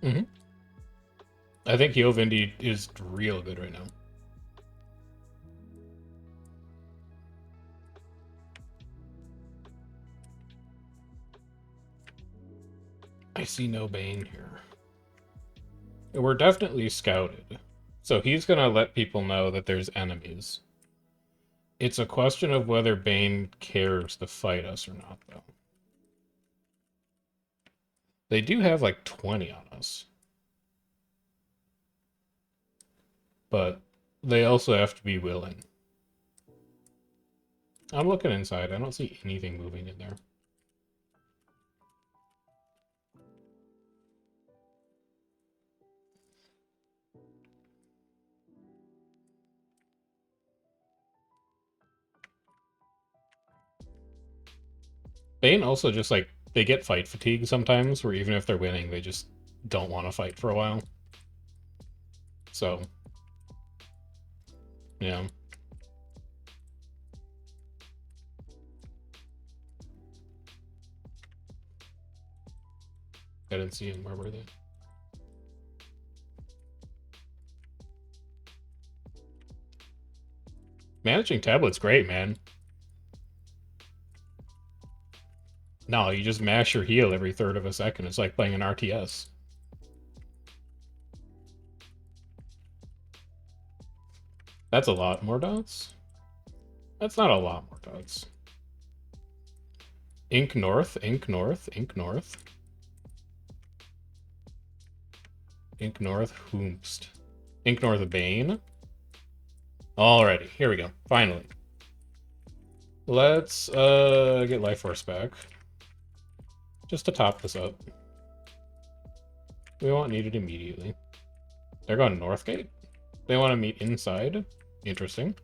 Mm-hmm. I think Heal Vindy is real good right now. I see no Bane here. We're definitely scouted. So he's going to let people know that there's enemies. It's a question of whether Bane cares to fight us or not, though. They do have like 20 on us. But they also have to be willing. I'm looking inside. I don't see anything moving in there. Bane also just like, they get fight fatigue sometimes, where even if they're winning, they just don't want to fight for a while. So, yeah. I didn't see him. Where were they? Managing tablet's great, man. No, you just mash your heal every third of a second. It's like playing an RTS. That's a lot more dots? That's not a lot more dots. Ink North, Ink North, Ink North. Ink North Whomst. Ink North Bane. Alrighty, here we go. Finally. Let's get Life Force back. Just to top this up. We won't need it immediately. They're going Northgate? They want to meet inside? Interesting.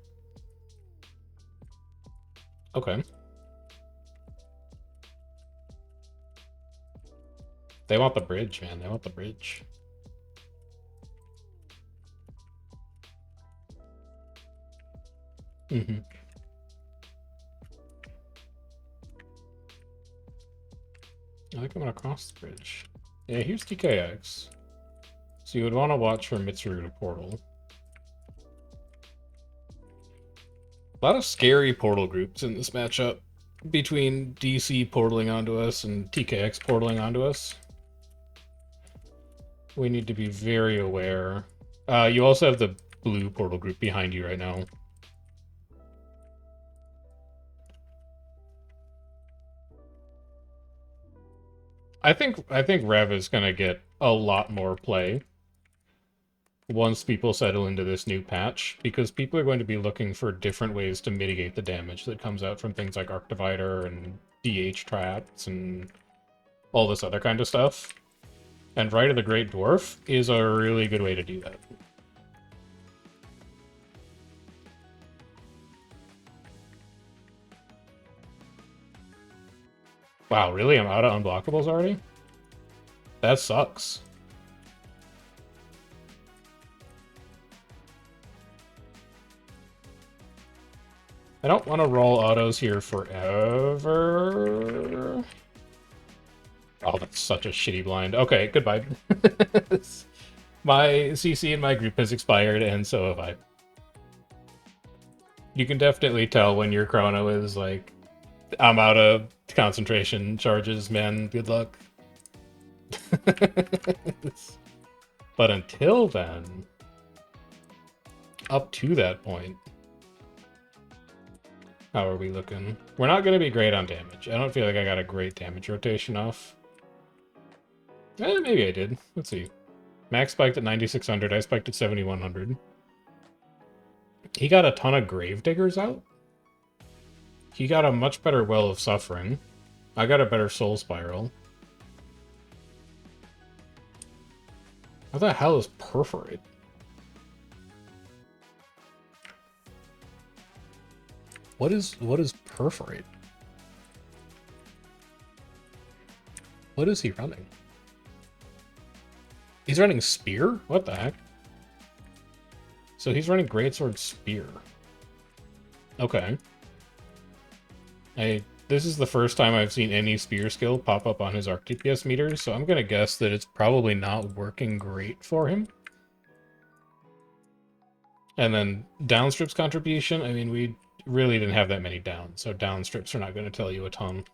Okay. They want the bridge, man. They want the bridge. Mm-hmm. I think I'm gonna cross the bridge. Yeah, here's TKX. So you would want to watch for Mitsuru to portal. A lot of scary portal groups in this matchup between DC portaling onto us and TKX portaling onto us. We need to be very aware. You also have the blue portal group behind you right now. I think Rev is gonna get a lot more play once people settle into this new patch, because people are going to be looking for different ways to mitigate the damage that comes out from things like Arc Divider and DH traps and all this other kind of stuff. And Rite of the Great Dwarf is a really good way to do that. Wow, really? I'm out of unblockables already? That sucks. I don't want to roll autos here forever. Oh, that's such a shitty blind. Okay, goodbye. My CC in my group has expired, and so have I. You can definitely tell when your chrono is like, I'm out of concentration charges, man. Good luck. But until then, up to that point, how are we looking? We're not going to be great on damage. I don't feel like I got a great damage rotation off. Maybe I did. Let's see. Max spiked at 9,600. I spiked at 7,100. He got a ton of Gravediggers out. He got a much better Well of Suffering. I got a better Soul Spiral. What the hell is Perforate? What is Perforate? What is he running? He's running Spear? What the heck? So he's running Greatsword Spear. Okay. I this is the first time I've seen any spear skill pop up on his arc DPS meter, so I'm gonna guess that it's probably not working great for him. And then downstrips contribution, I mean, we really didn't have that many downs, so downstrips are not going to tell you a ton.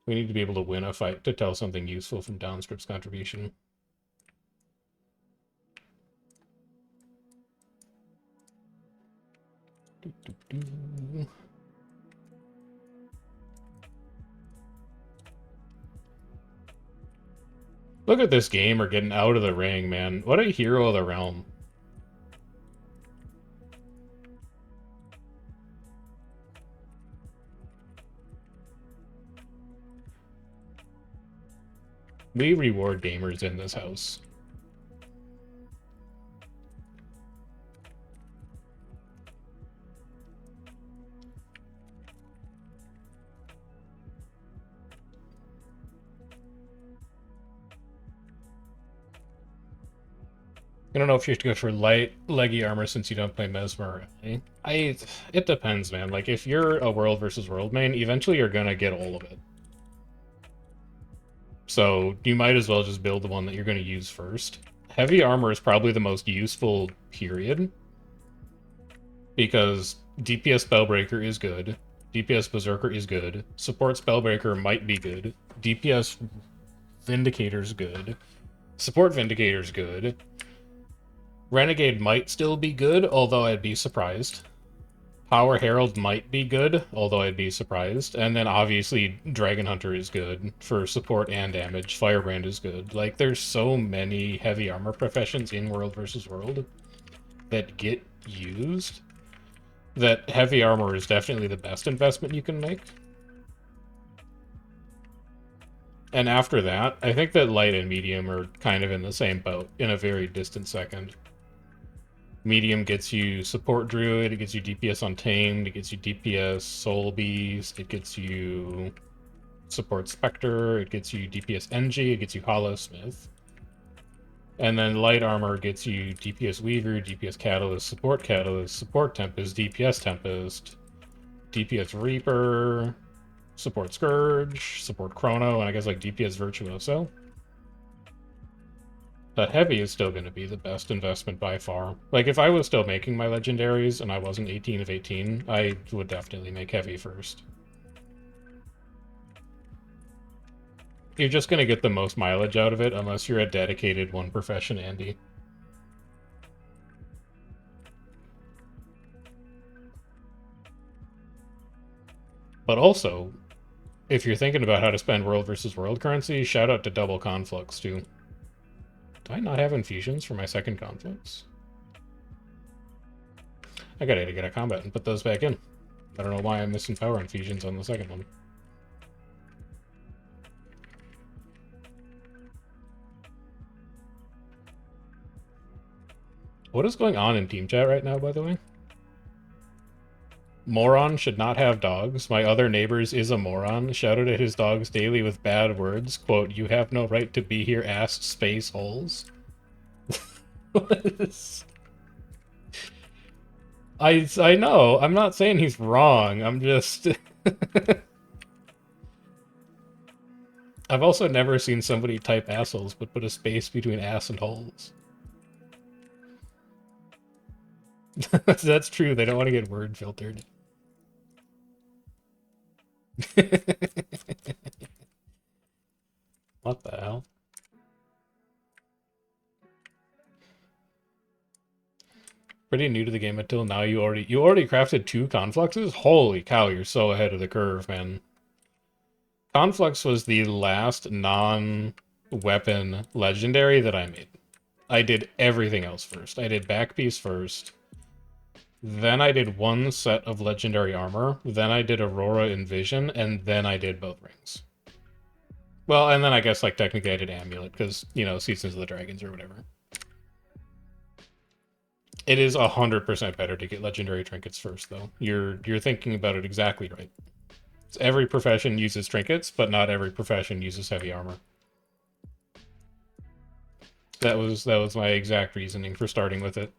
We need to be able to win a fight to tell something useful from downstrips contribution. Look at this gamer getting out of the ring, man. What a hero of the realm. We reward gamers in this house. I don't know if you have to go for light, leggy armor since you don't play Mesmer. It depends, man. Like, if you're a world versus world main, eventually you're gonna get all of it. So you might as well just build the one that you're going to use first. Heavy armor is probably the most useful, period. Because DPS Spellbreaker is good. DPS Berserker is good. Support Spellbreaker might be good. DPS Vindicator's good. Support Vindicator's good. Renegade might still be good, although I'd be surprised. Power Herald might be good, although I'd be surprised. And then obviously Dragon Hunter is good for support and damage. Firebrand is good. Like, there's so many heavy armor professions in World versus World that get used that heavy armor is definitely the best investment you can make. And after that, I think that light and medium are kind of in the same boat in a very distant second. Medium gets you support druid, it gets you DPS untamed, it gets you DPS soul beast, it gets you support specter, it gets you DPS NG, it gets you hollow smith. And then light armor gets you DPS weaver, DPS catalyst, support tempest, DPS tempest, DPS reaper, support scourge, support chrono, and I guess like DPS virtuoso. But heavy is still going to be the best investment by far. Like, if I was still making my legendaries and I wasn't 18 of 18, I would definitely make heavy first. You're just going to get the most mileage out of it unless you're a dedicated one profession Andy. But also, if you're thinking about how to spend world versus world currency, shout out to double conflux too. Do I not have infusions for my second conflicts? I gotta get a combat and put those back in. I don't know why I'm missing power infusions on the second one. What is going on in team chat right now, by the way? Moron should not have dogs. My other neighbors is a moron. Shouted at his dogs daily with bad words. Quote, you have no right to be here, ass space holes. I know. I'm not saying he's wrong. I'm just... I've also never seen somebody type assholes but put a space between ass and holes. That's true. They don't want to get word filtered. What the hell? Pretty new to the game until now. You already crafted 2 confluxes? Holy cow, you're so ahead of the curve, man. Conflux was the last non-weapon legendary that I made. I did everything else first. I did backpiece first. Then I did 1 set of legendary armor. Then I did Aurora and Vision, and then I did both rings. Well, and then I guess, like, technically I did Amulet, because, you know, Seasons of the Dragons or whatever. It is 100% better to get legendary trinkets first, though. You're thinking about it exactly right. Every profession uses trinkets, but not every profession uses heavy armor. That was my exact reasoning for starting with it.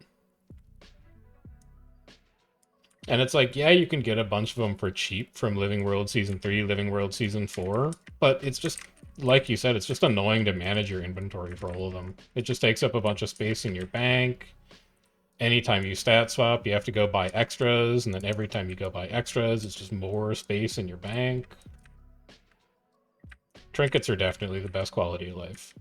And it's like, yeah, you can get a bunch of them for cheap from Living World Season 3, Living World Season 4, but it's just, like you said, it's just annoying to manage your inventory for all of them. It just takes up a bunch of space in your bank. Anytime you stat swap, you have to go buy extras, and then every time you go buy extras, it's just more space in your bank. Trinkets are definitely the best quality of life.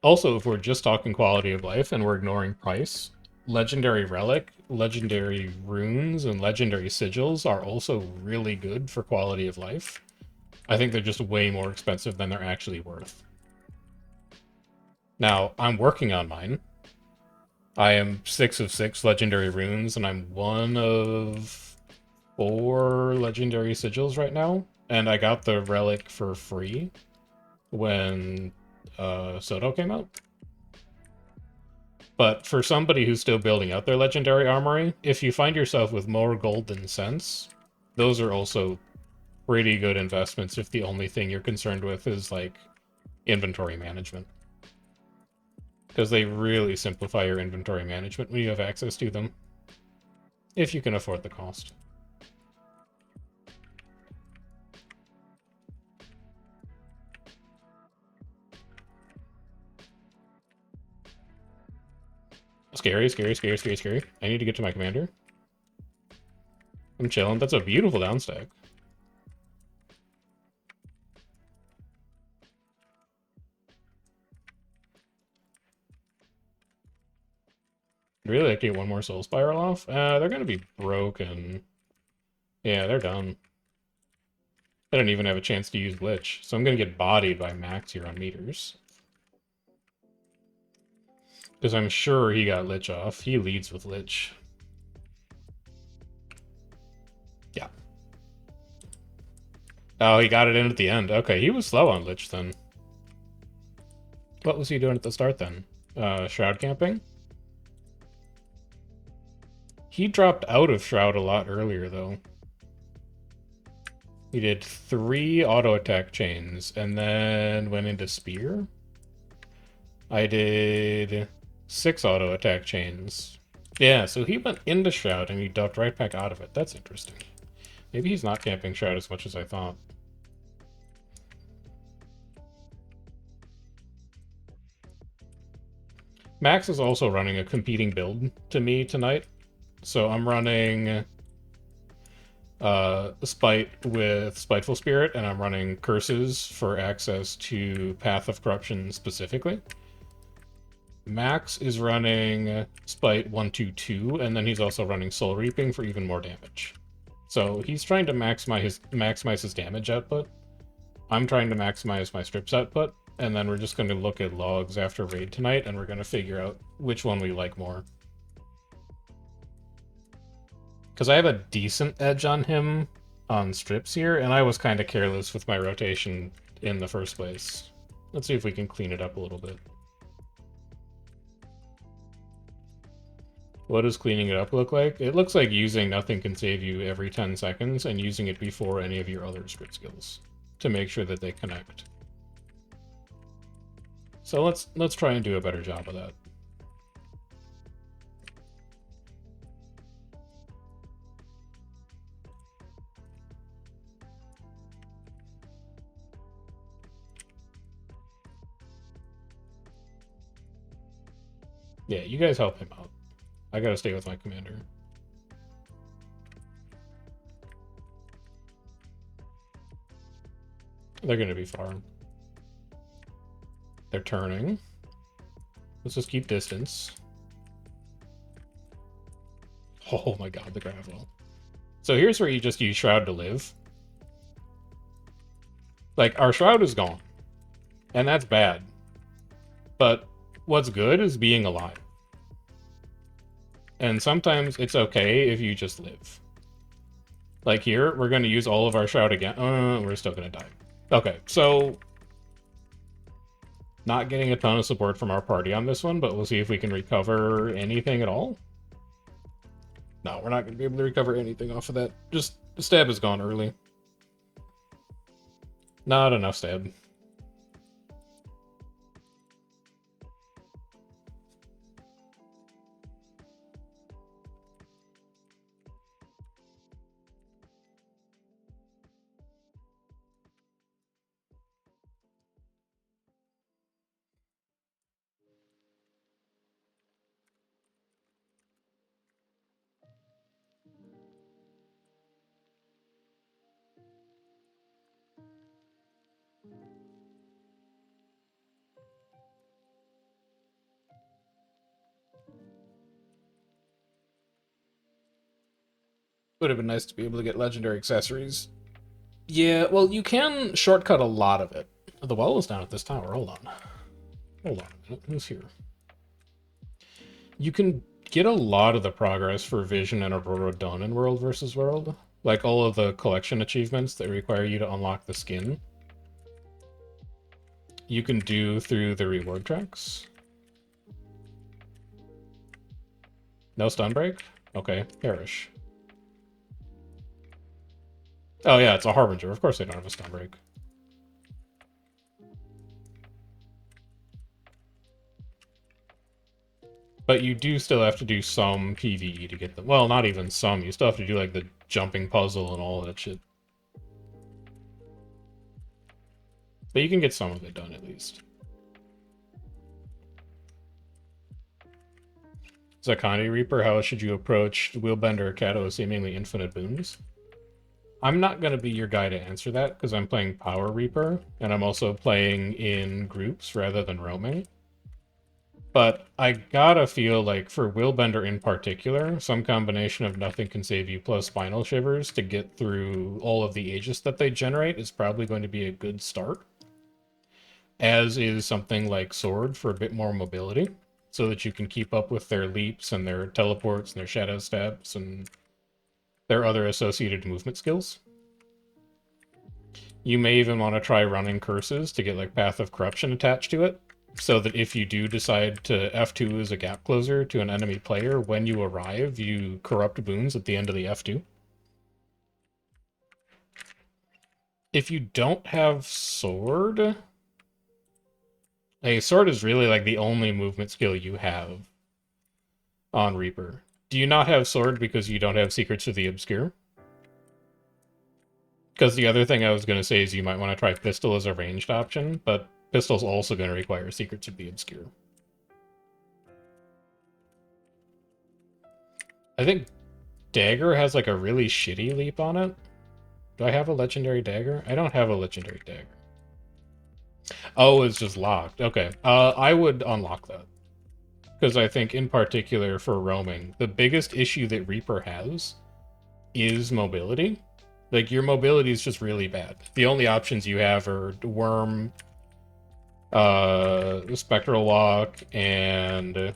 Also, if we're just talking quality of life and we're ignoring price, Legendary Relic, Legendary Runes, and Legendary Sigils are also really good for quality of life. I think they're just way more expensive than they're actually worth. Now, I'm working on mine. I am 6 of 6 Legendary Runes, and I'm 1 of 4 Legendary Sigils right now. And I got the Relic for free when Soto came out. But for somebody who's still building out their Legendary Armory, if you find yourself with more gold than sense, those are also pretty good investments if the only thing you're concerned with is, like, inventory management. Because they really simplify your inventory management when you have access to them. If you can afford the cost. Scary, scary, scary, scary, scary. I need to get to my commander. I'm chilling. That's a beautiful downstack. Really like to get one more Soul Spiral off? They're gonna be broken. Yeah, they're done. I don't even have a chance to use Lich, so I'm gonna get bodied by Max here on meters. Because I'm sure he got Lich off. He leads with Lich. Yeah. Oh, he got it in at the end. Okay, he was slow on Lich then. What was he doing at the start then? Shroud camping? He dropped out of Shroud a lot earlier, though. He did 3 auto attack chains and then went into Spear. I did 6 auto attack chains. Yeah, so he went into Shroud and he ducked right back out of it. That's interesting. Maybe he's not camping Shroud as much as I thought. Max is also running a competing build to me tonight. So I'm running Spite with Spiteful Spirit, and I'm running Curses for access to Path of Corruption specifically. Max is running Spite 122, and then he's also running Soul Reaping for even more damage. So he's trying to maximize his damage output. I'm trying to maximize my strips output, and then we're just going to look at logs after raid tonight, and we're going to figure out which one we like more. Because I have a decent edge on him on strips here, and I was kind of careless with my rotation in the first place. Let's see if we can clean it up a little bit. What does cleaning it up look like? It looks like using Nothing Can Save You every 10 seconds and using it before any of your other strip skills to make sure that they connect. So let's try and do a better job of that. Yeah, you guys help him out. I gotta stay with my commander. They're gonna be far. They're turning. Let's just keep distance. Oh my god, the gravel. So here's where you just use Shroud to live. Like, our Shroud is gone. And that's bad. But what's good is being alive. And sometimes it's okay if you just live. Like here, we're going to use all of our Shroud again. We're still going to die. Okay, so not getting a ton of support from our party on this one, but we'll see if we can recover anything at all. No, we're not going to be able to recover anything off of that. Just, the stab is gone early. Not enough stab. Would have been nice to be able to get legendary accessories. Yeah, well, you can shortcut a lot of it. The well is down at this tower. Hold on. Hold on a minute. Who's here? You can get a lot of the progress for Vision and Aurora done in World versus World. Like all of the collection achievements that require you to unlock the skin. You can do through the reward tracks. No stun break? Okay, perish. Oh yeah, it's a Harbinger. Of course they don't have a stun break. But you do still have to do some PvE to get them. Well, not even some. You still have to do like the jumping puzzle and all of that shit. But you can get some of it done at least. Zakani Reaper, how should you approach Wheelbender Kato seemingly infinite boons? I'm not going to be your guy to answer that, because I'm playing Power Reaper, and I'm also playing in groups rather than roaming. But I gotta feel like, for Wheelbender in particular, some combination of Nothing Can Save You plus Spinal Shivers to get through all of the Aegis that they generate is probably going to be a good start. As is something like Sword for a bit more mobility, so that you can keep up with their leaps and their teleports and their shadow stabs and their other associated movement skills. You may even want to try running curses to get like Path of Corruption attached to it, so that if you do decide to F2 as a gap closer to an enemy player, when you arrive, you corrupt boons at the end of the F2. If you don't have Sword... Sword is really like the only movement skill you have on Reaper. Do you not have Sword because you don't have Secrets of the Obscure? Because the other thing I was going to say is you might want to try Pistol as a ranged option, but Pistol's also going to require Secrets of the Obscure. I think Dagger has like a really shitty leap on it. Do I have a legendary dagger? I don't have a legendary dagger. Oh, it's just locked. Okay. I would unlock that. Because I think, in particular, for roaming, the biggest issue that Reaper has is mobility. Like, your mobility is just really bad. The only options you have are Worm, Spectral Walk, and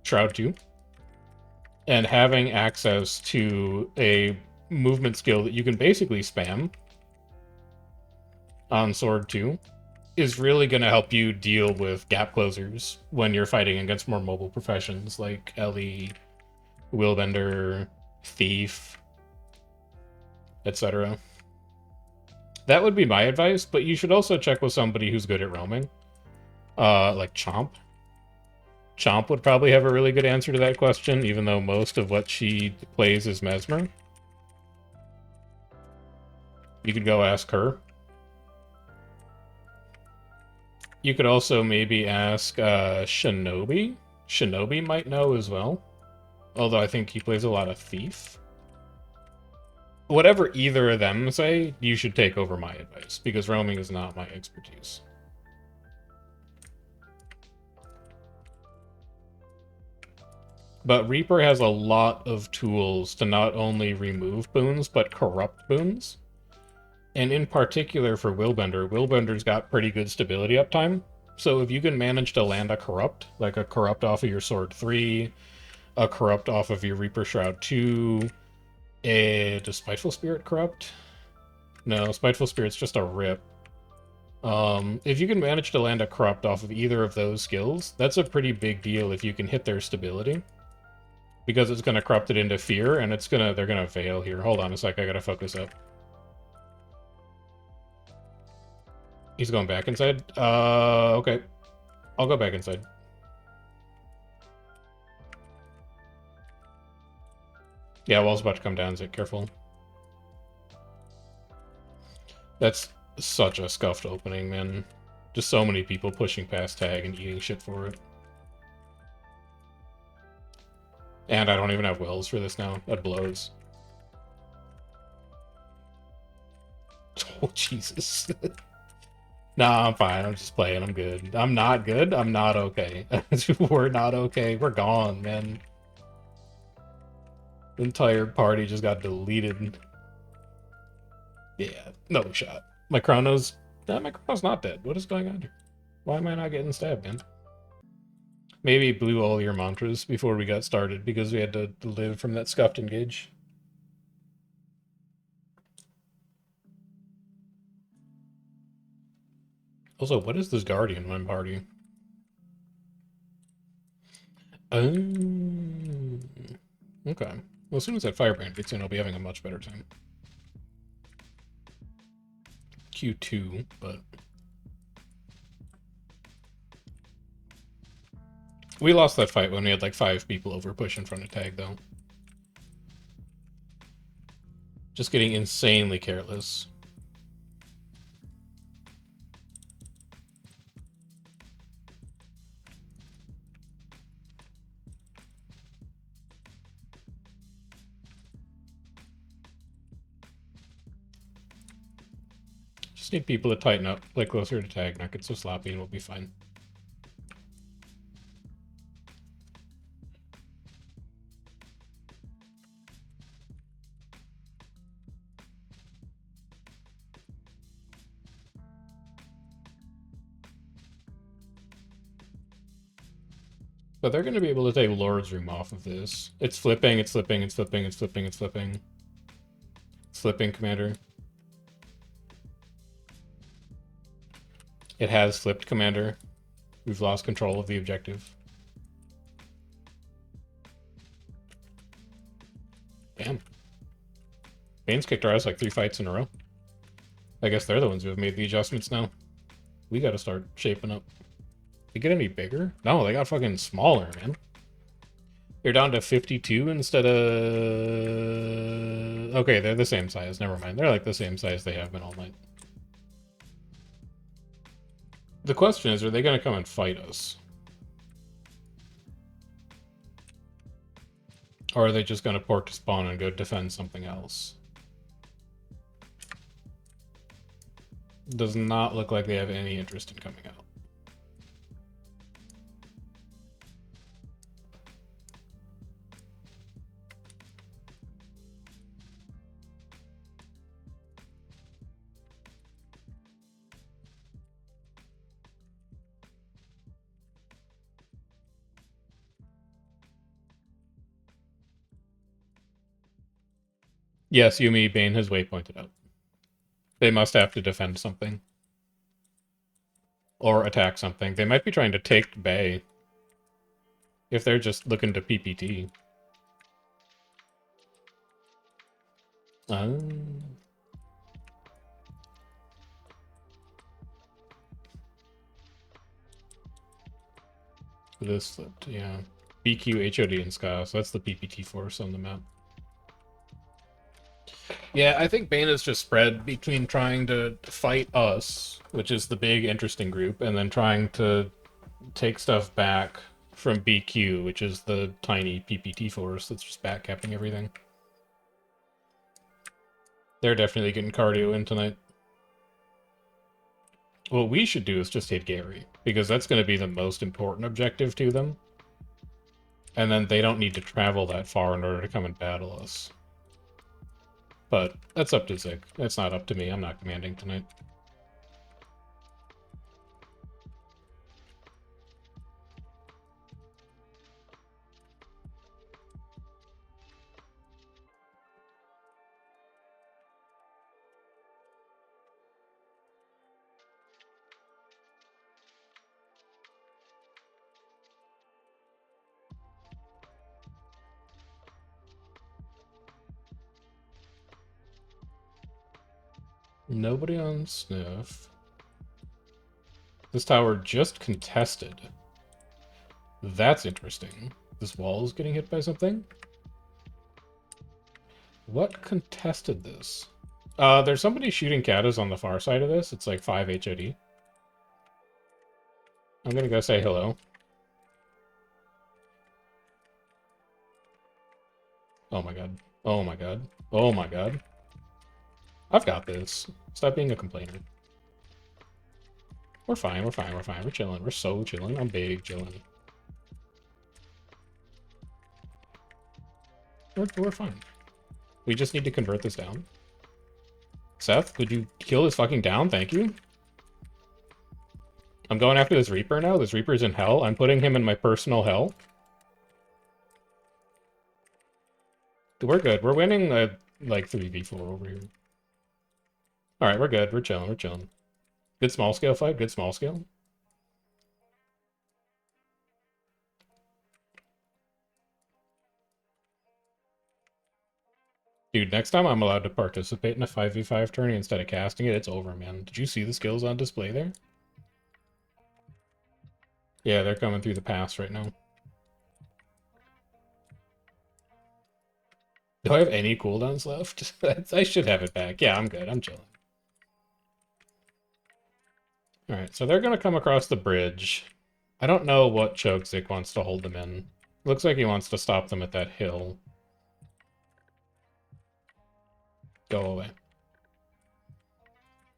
Shroud 2. And having access to a movement skill that you can basically spam on Sword 2 is really going to help you deal with gap closers when you're fighting against more mobile professions like Ellie, Wheelbender, Thief, etc. That would be my advice, but you should also check with somebody who's good at roaming. Like Chomp. Chomp would probably have a really good answer to that question, even though most of what she plays is Mesmer. You could go ask her. You could also maybe ask Shinobi. Shinobi might know as well. Although I think he plays a lot of Thief. Whatever either of them say, you should take over my advice, because roaming is not my expertise. But Reaper has a lot of tools to not only remove boons, but corrupt boons. And in particular for Wheelbender, Wheelbender's got pretty good stability uptime. So if you can manage to land a corrupt, like a corrupt off of your Sword 3, a corrupt off of your Reaper Shroud 2, does Spiteful Spirit corrupt? No, Spiteful Spirit's just a rip. If you can manage to land a corrupt off of either of those skills, that's a pretty big deal if you can hit their stability. Because it's going to corrupt it into fear, and they're gonna veil here. Hold on a sec, I gotta focus up. He's going back inside? Okay. I'll go back inside. Yeah, wall's about to come down, so careful. That's such a scuffed opening, man. Just so many people pushing past tag and eating shit for it. And I don't even have wells for this now. That blows. Oh, Jesus. Nah, I'm fine. I'm just playing. I'm good. I'm not good. I'm not okay. We're not okay. We're gone, man. Entire party just got deleted. Yeah, no shot. My Chrono's not dead. What is going on here? Why am I not getting stabbed, man? Maybe blew all your mantras before we got started because we had to live from that scuffed engage. Also, what is this Guardian one party? Okay. Well, as soon as that Firebrand gets in, I'll be having a much better time. Q2, but... We lost that fight when we had like 5 people over push in front of tag, though. Just getting insanely careless. Just need people to tighten up, play closer to tag, not get so sloppy, and we'll be fine. But they're going to be able to take Lord's Room off of this. It's flipping, it's flipping, it's flipping, it's flipping, it's flipping. It's flipping, Commander. It has flipped, Commander. We've lost control of the objective. Damn. Bane's kicked our ass like 3 fights in a row. I guess they're the ones who have made the adjustments now. We gotta start shaping up. They get any bigger? No, they got fucking smaller, man. They're down to 52 instead of... Okay, they're the same size. Never mind. They're like the same size they have been all night. The question is, are they going to come and fight us? Or are they just going to port to spawn and go defend something else? Does not look like they have any interest in coming out. Yes, Yumi Bane has waypointed out. They must have to defend something. Or attack something. They might be trying to take Bay. If they're just looking to PPT. This flipped, yeah. BQ, HOD, and SCA, so that's the PPT force on the map. Yeah, I think Bane is just spread between trying to fight us, which is the big interesting group, and then trying to take stuff back from BQ, which is the tiny PPT force that's just backcapping everything. They're definitely getting cardio in tonight. What we should do is just hit Gary, because that's going to be the most important objective to them. And then they don't need to travel that far in order to come and battle us. But that's up to Zig. That's not up to me. I'm not commanding tonight. Nobody on Sniff. This tower just contested. That's interesting. This wall is getting hit by something? What contested this? There's somebody shooting katas on the far side of this. It's like 5 HOD. I'm gonna go say hello. Oh my god. Oh my god. Oh my god. I've got this. Stop being a complainer. We're fine, we're fine, we're fine. We're chilling. We're so chilling. I'm big chilling. We're fine. We just need to convert this down. Seth, could you kill this fucking down? Thank you. I'm going after this Reaper now. This Reaper's in hell. I'm putting him in my personal hell. We're good. We're winning, like, 3v4 over here. Alright, we're good. We're chilling. We're chilling. Good small scale fight. Good small scale. Dude, next time I'm allowed to participate in a 5v5 tourney instead of casting it, it's over, man. Did you see the skills on display there? Yeah, they're coming through the pass right now. Do I have any cooldowns left? I should have it back. Yeah, I'm good. I'm chilling. Alright, so they're going to come across the bridge. I don't know what Chokzik wants to hold them in. Looks like he wants to stop them at that hill. Go away.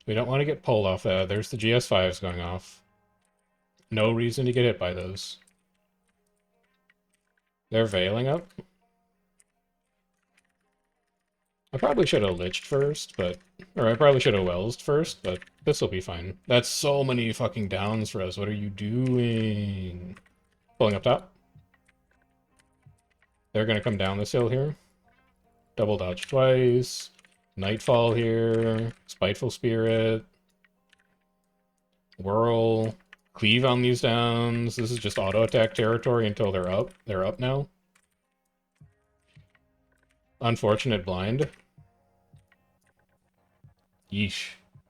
We don't want to get pulled off that. There's the GS5s going off. No reason to get hit by those. They're veiling up. I probably should have liched first, but... Or I probably should have welsed first, but this will be fine. That's so many fucking downs, Rose. What are you doing? Pulling up top. They're gonna come down this hill here. Double dodge twice. Nightfall here. Spiteful Spirit. Whirl. Cleave on these downs. This is just auto attack territory until they're up. They're up now. Unfortunate blind. Yeesh.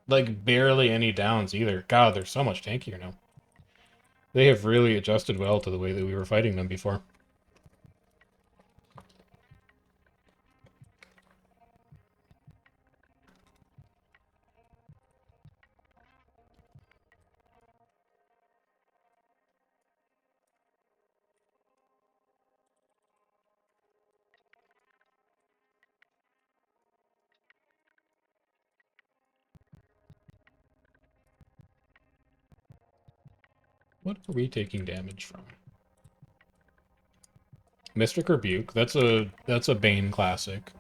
Like, barely any downs either. God, they're so much tankier now. They have really adjusted well to the way that we were fighting them before. What are we taking damage from? Mystic Rebuke. That's a Bane classic.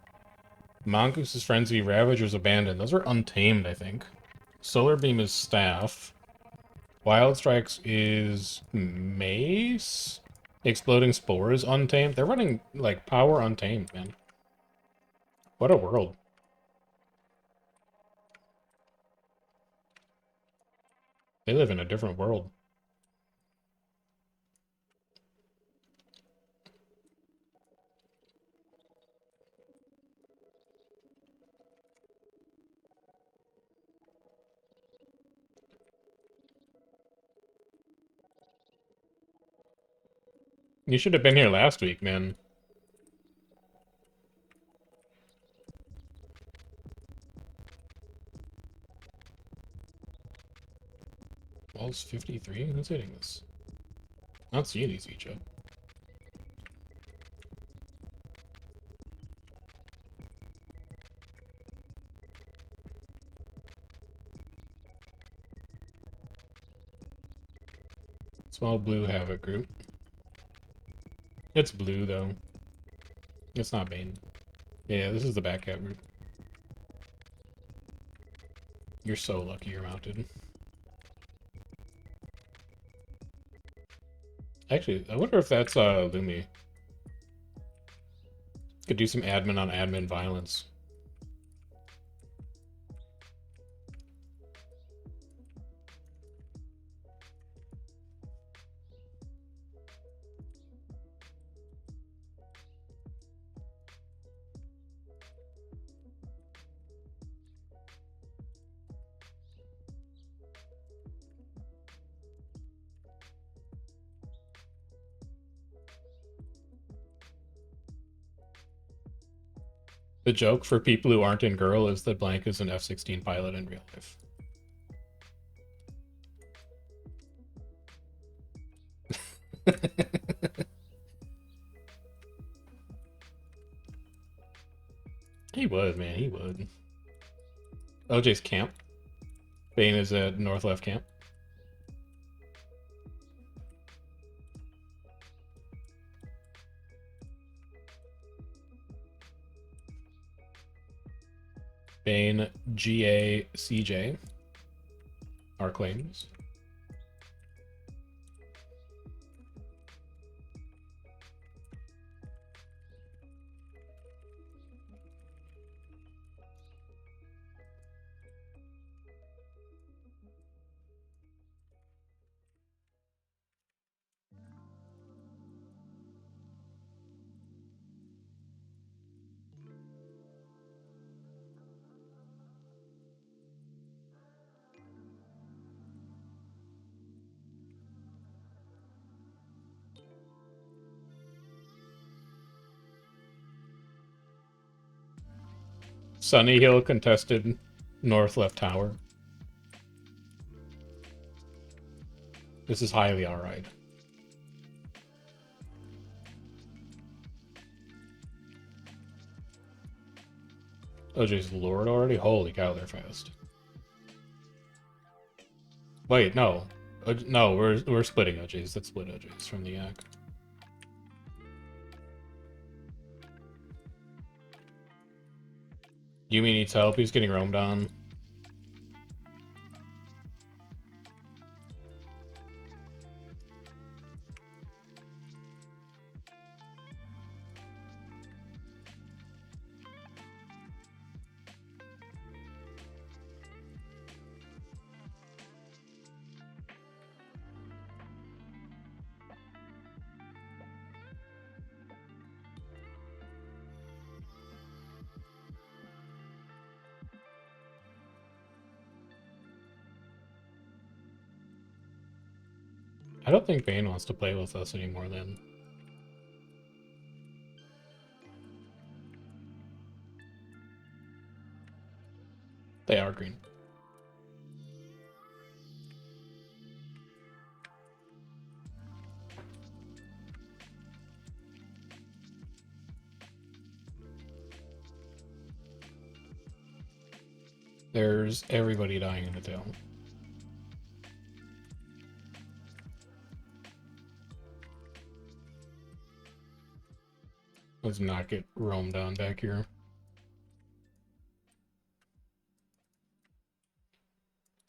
Mongoose' Frenzy, Ravager's Abandon. Those are untamed, I think. Solar Beam is Staff. Wild Strikes is Mace? Exploding Spore is Untamed. They're running, like, power Untamed, man. What a world. They live in a different world. You should have been here last week, man. Walls 53? Who's hitting this? Not seeing these each up. Small blue Havoc group. It's blue, though. It's not Bane. Yeah, this is the back cat group. You're so lucky you're mounted. Actually, I wonder if that's Lumi. Could do some admin on admin violence. The joke for people who aren't in Girl is that Blank is an F-16 pilot in real life. He would, man, he would. OJ's camp. Bane is at north left camp. Bane, GA, CJ. Our claims. Sunny Hill contested north left tower. This is highly alright. OJ's lured already? Holy cow, they're fast. Wait, no. No, we're splitting OJs. Let's split OJs from the yak. Yumi needs help. He's getting roamed on. I don't think Bane wants to play with us anymore then. They are green. There's everybody dying in the tail. Let's not get roamed on back here.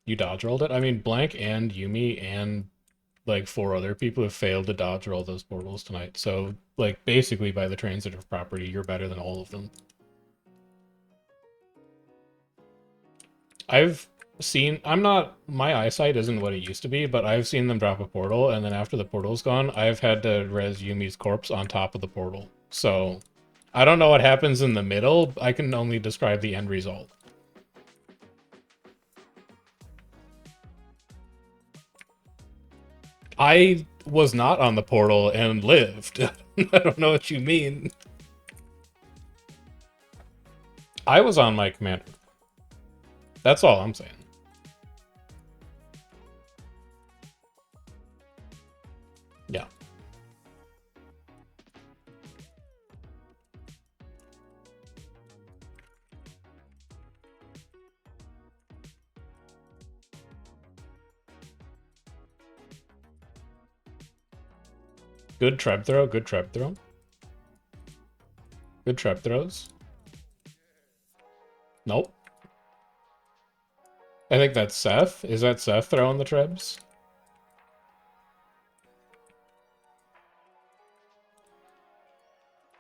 You dodge rolled it? I mean, Blank and Yumi and like 4 other people have failed to dodge roll those portals tonight. So, like, basically by the transitive property, you're better than all of them. I've seen, my eyesight isn't what it used to be, but I've seen them drop a portal, and then after the portal's gone, I've had to res Yumi's corpse on top of the portal. So, I don't know what happens in the middle, I can only describe the end result. I was not on the portal and lived. I don't know what you mean. I was on my commander. That's all I'm saying. Yeah. Good treb throw, good treb throw. Good treb throws. Nope. I think that's Seth. Is that Seth throwing the trebs?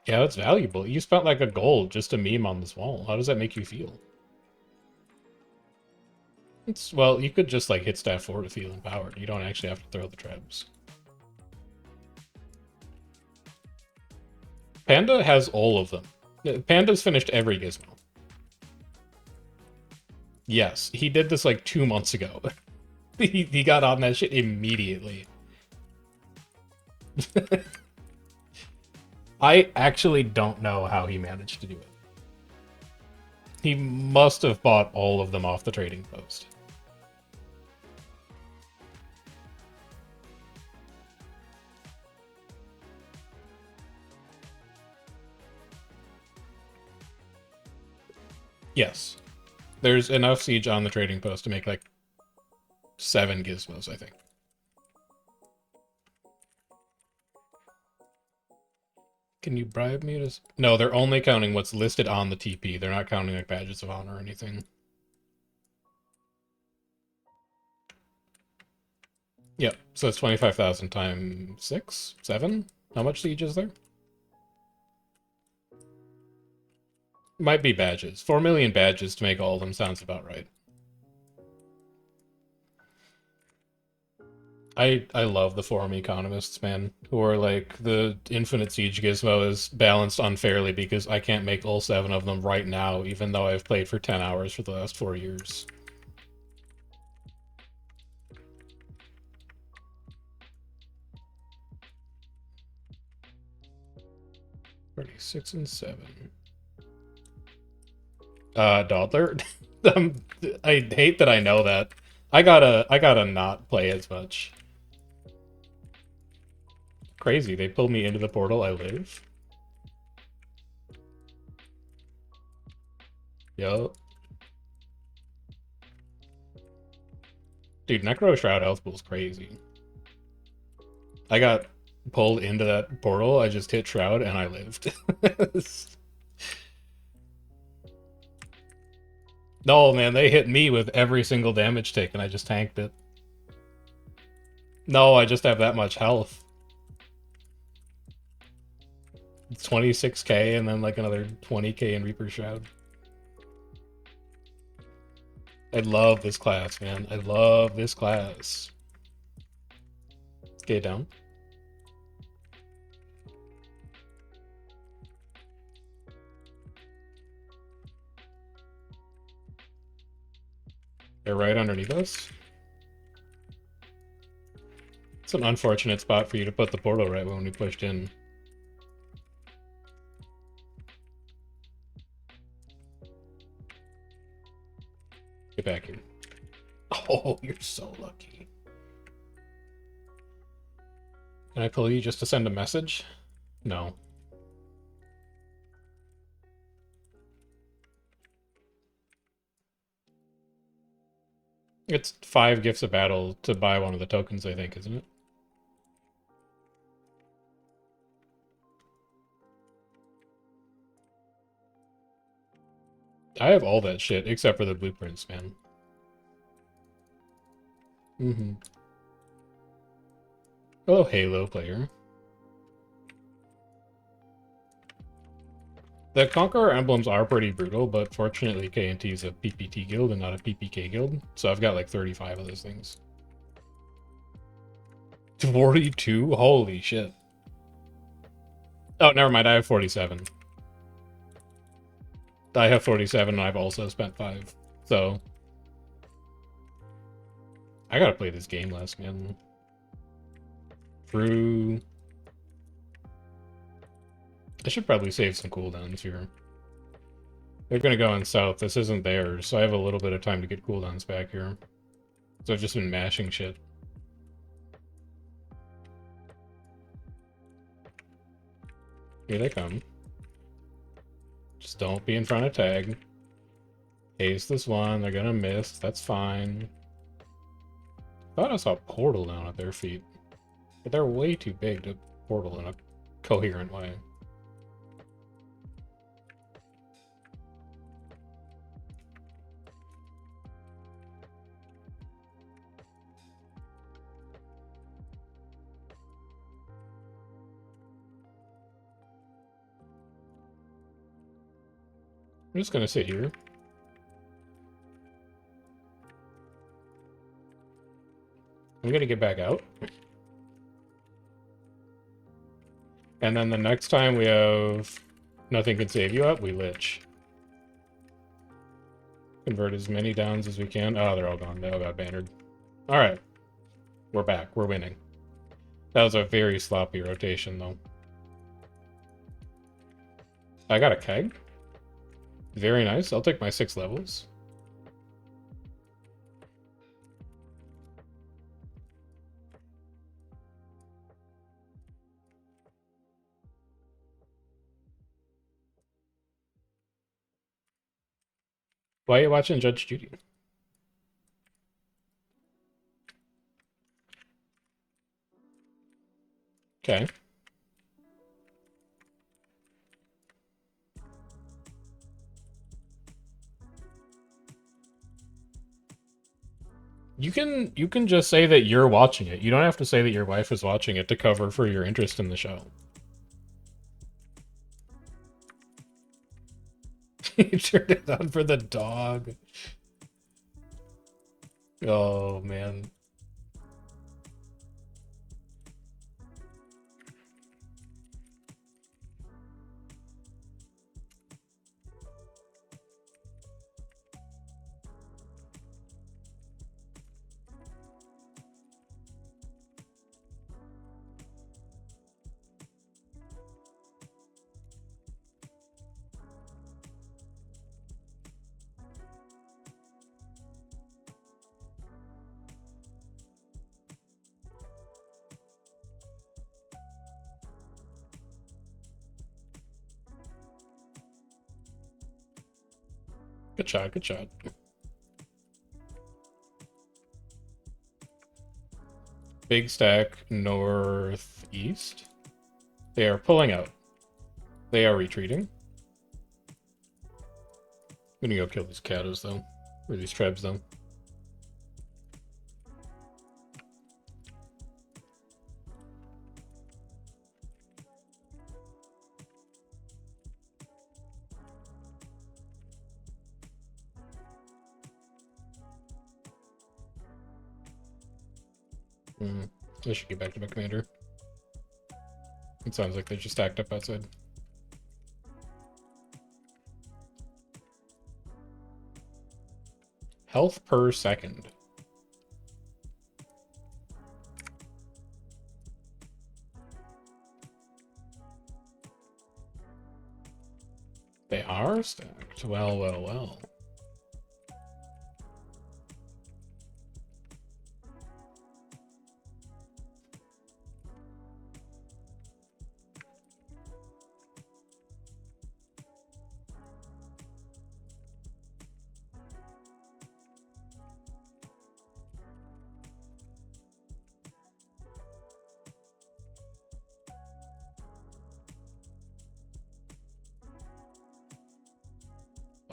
Yeah, that's valuable. You spent like a gold just to meme on this wall. How does that make you feel? Well, you could just like hit stat 4 to feel empowered. You don't actually have to throw the trebs. Panda has all of them. Panda's finished every gizmo. Yes, he did this like 2 months ago. he got on that shit immediately. I actually don't know how he managed to do it. He must have bought all of them off the trading post. Yes. There's enough siege on the trading post to make like 7 gizmos, I think. Can you bribe me to... No, they're only counting what's listed on the TP. They're not counting like badges of honor or anything. Yep, so it's 25,000 times 6? 7? How much siege is there? Might be badges. 4 million badges to make all of them sounds about right. I love the forum economists, man, who are like, the infinite siege gizmo is balanced unfairly because I can't make all 7 of them right now, even though I've played for 10 hours for the last 4 years. Six and 7. Dawdler? I hate that I know that. I gotta not play as much. Crazy, they pulled me into the portal, I live. Yo. Dude, Necro Shroud health pool's crazy. I got pulled into that portal, I just hit Shroud, and I lived. No, man, they hit me with every single damage taken, I just tanked it. No, I just have that much health. It's 26k and then like another 20k in Reaper Shroud. I love this class, man. I love this class. Get down. They're right underneath us. It's an unfortunate spot for you to put the portal right when we pushed in. Get back here. Oh, you're so lucky. Can I pull you just to send a message? No. It's 5 gifts of battle to buy one of the tokens, I think, isn't it? I have all that shit, except for the blueprints, man. Mm-hmm. Hello, Halo player. The Conqueror emblems are pretty brutal, but fortunately K&T is a PPT guild and not a PPK guild, so I've got like 35 of those things. 42? Holy shit. Oh, never mind, I have 47. I have 47 and I've also spent 5, so... I gotta play this game less, man. Through... I should probably save some cooldowns here. They're gonna go in south. This isn't theirs, so I have a little bit of time to get cooldowns back here. So I've just been mashing shit. Here they come. Just don't be in front of tag. Ace this one, they're gonna miss. That's fine. Thought I saw a portal down at their feet. But they're way too big to portal in a coherent way. I'm just gonna sit here. I'm gonna get back out. And then the next time we have nothing can save you up, we lich. Convert as many downs as we can. Oh, they're all gone. They all got bannered. Alright. We're back. We're winning. That was a very sloppy rotation, though. I got a keg. Very nice. I'll take my 6 levels. Why are you watching Judge Judy? Okay. You can just say that you're watching it. You don't have to say that your wife is watching it to cover for your interest in the show. You turned it on for the dog. Oh man. Good shot, good shot. Big stack northeast. They are pulling out. They are retreating. I'm gonna go kill these catos though. Or these trebs though. I should get back to my commander. It sounds like they're just stacked up outside. Health per second. They are stacked. Well, well, well.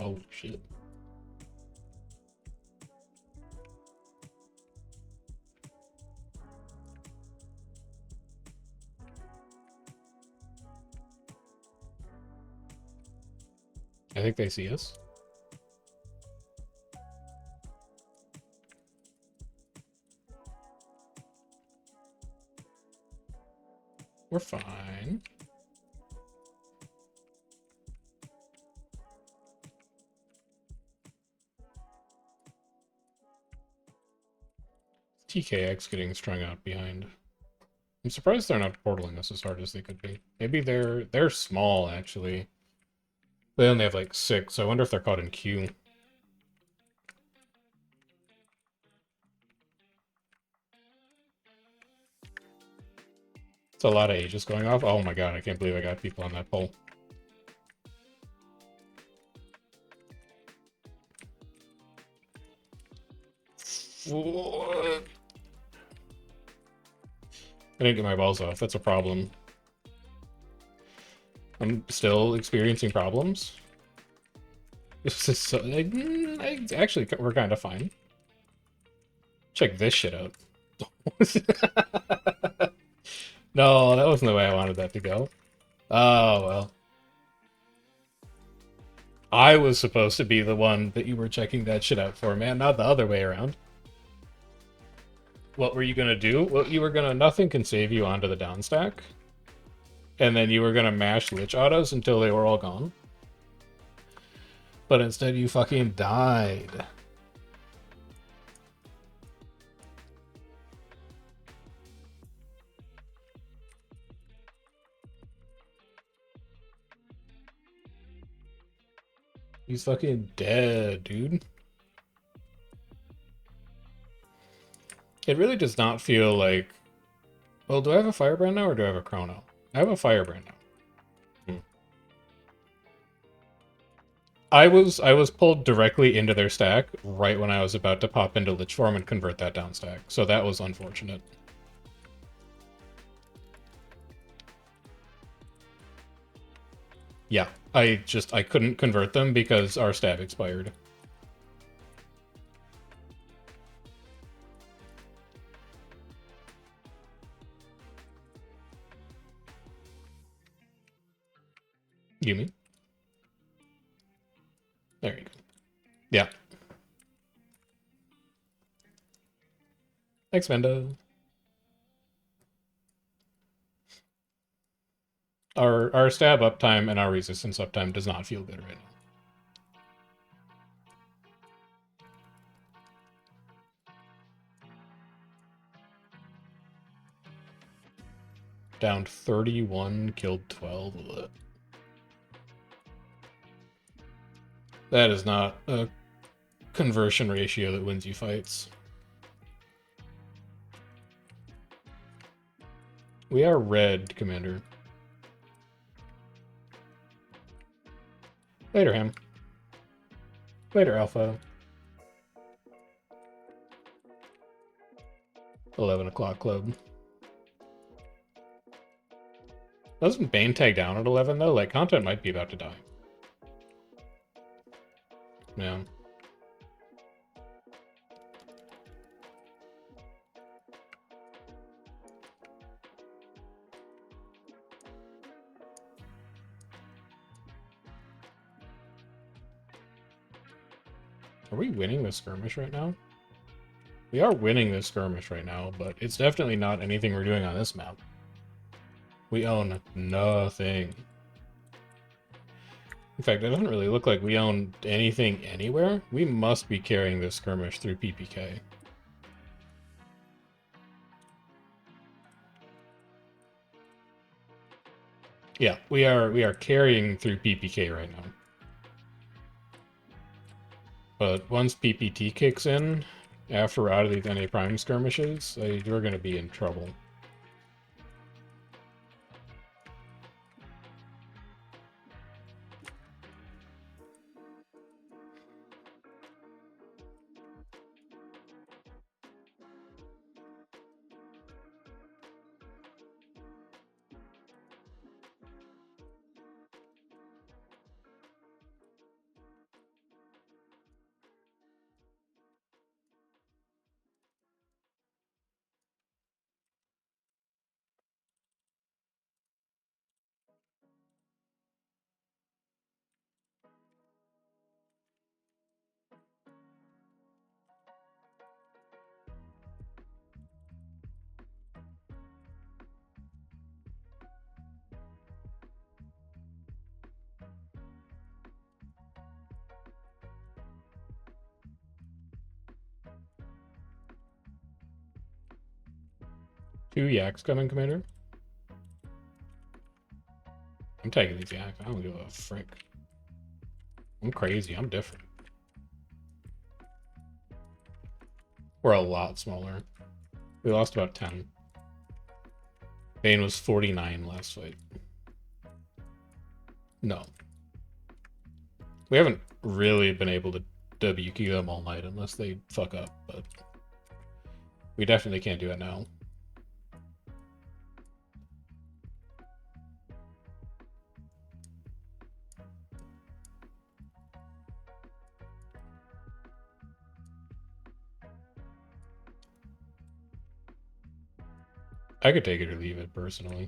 Oh, shit. I think they see us. We're fine. TKX getting strung out behind. I'm surprised they're not portaling us as hard as they could be. Maybe they're small, actually. They only have like 6, so I wonder if they're caught in Q. It's a lot of Aegis going off. Oh my god, I can't believe I got people on that pole. What? I didn't get my balls off. That's a problem. I'm still experiencing problems. This is so... actually, we're kind of fine. Check this shit out. No, that wasn't the way I wanted that to go. Oh, well. I was supposed to be the one that you were checking that shit out for, man, not the other way around. What were you gonna do? Well, you were gonna nothing can save you onto the downstack. And then you were gonna mash Lich autos until they were all gone. But instead you fucking died. He's fucking dead, dude. It really does not feel like... Well, do I have a Firebrand now or do I have a Chrono? I have a Firebrand now. I was pulled directly into their stack right when I was about to pop into Lich Form and convert that down stack, so that was unfortunate. Yeah, I couldn't convert them because our stab expired. Yumi. There you go. Yeah. Thanks, Mendo. Our stab uptime and our resistance uptime does not feel good right now. Downed 31, killed 12. Ugh. That is not a conversion ratio that wins you fights. We are red, Commander. Later, Ham. Later, Alpha. 11 o'clock club. Doesn't Bane tag down at 11, though? Like, content might be about to die. Yeah. Are we winning this skirmish right now? We are winning this skirmish right now, but it's definitely not anything we're doing on this map. We own nothing. In fact, it doesn't really look like we own anything anywhere. We must be carrying this skirmish through PPK. Yeah, we are carrying through PPK right now. But once PPT kicks in, after we're out of these NA Prime skirmishes, we're going to be in trouble. Two yaks coming, Commander. I'm taking these yaks. I don't give a frick. I'm crazy. I'm different. We're a lot smaller. We lost about 10. Bane was 49 last fight. No. We haven't really been able to WQ them all night unless they fuck up, but we definitely can't do it now. I could take it or leave it, personally.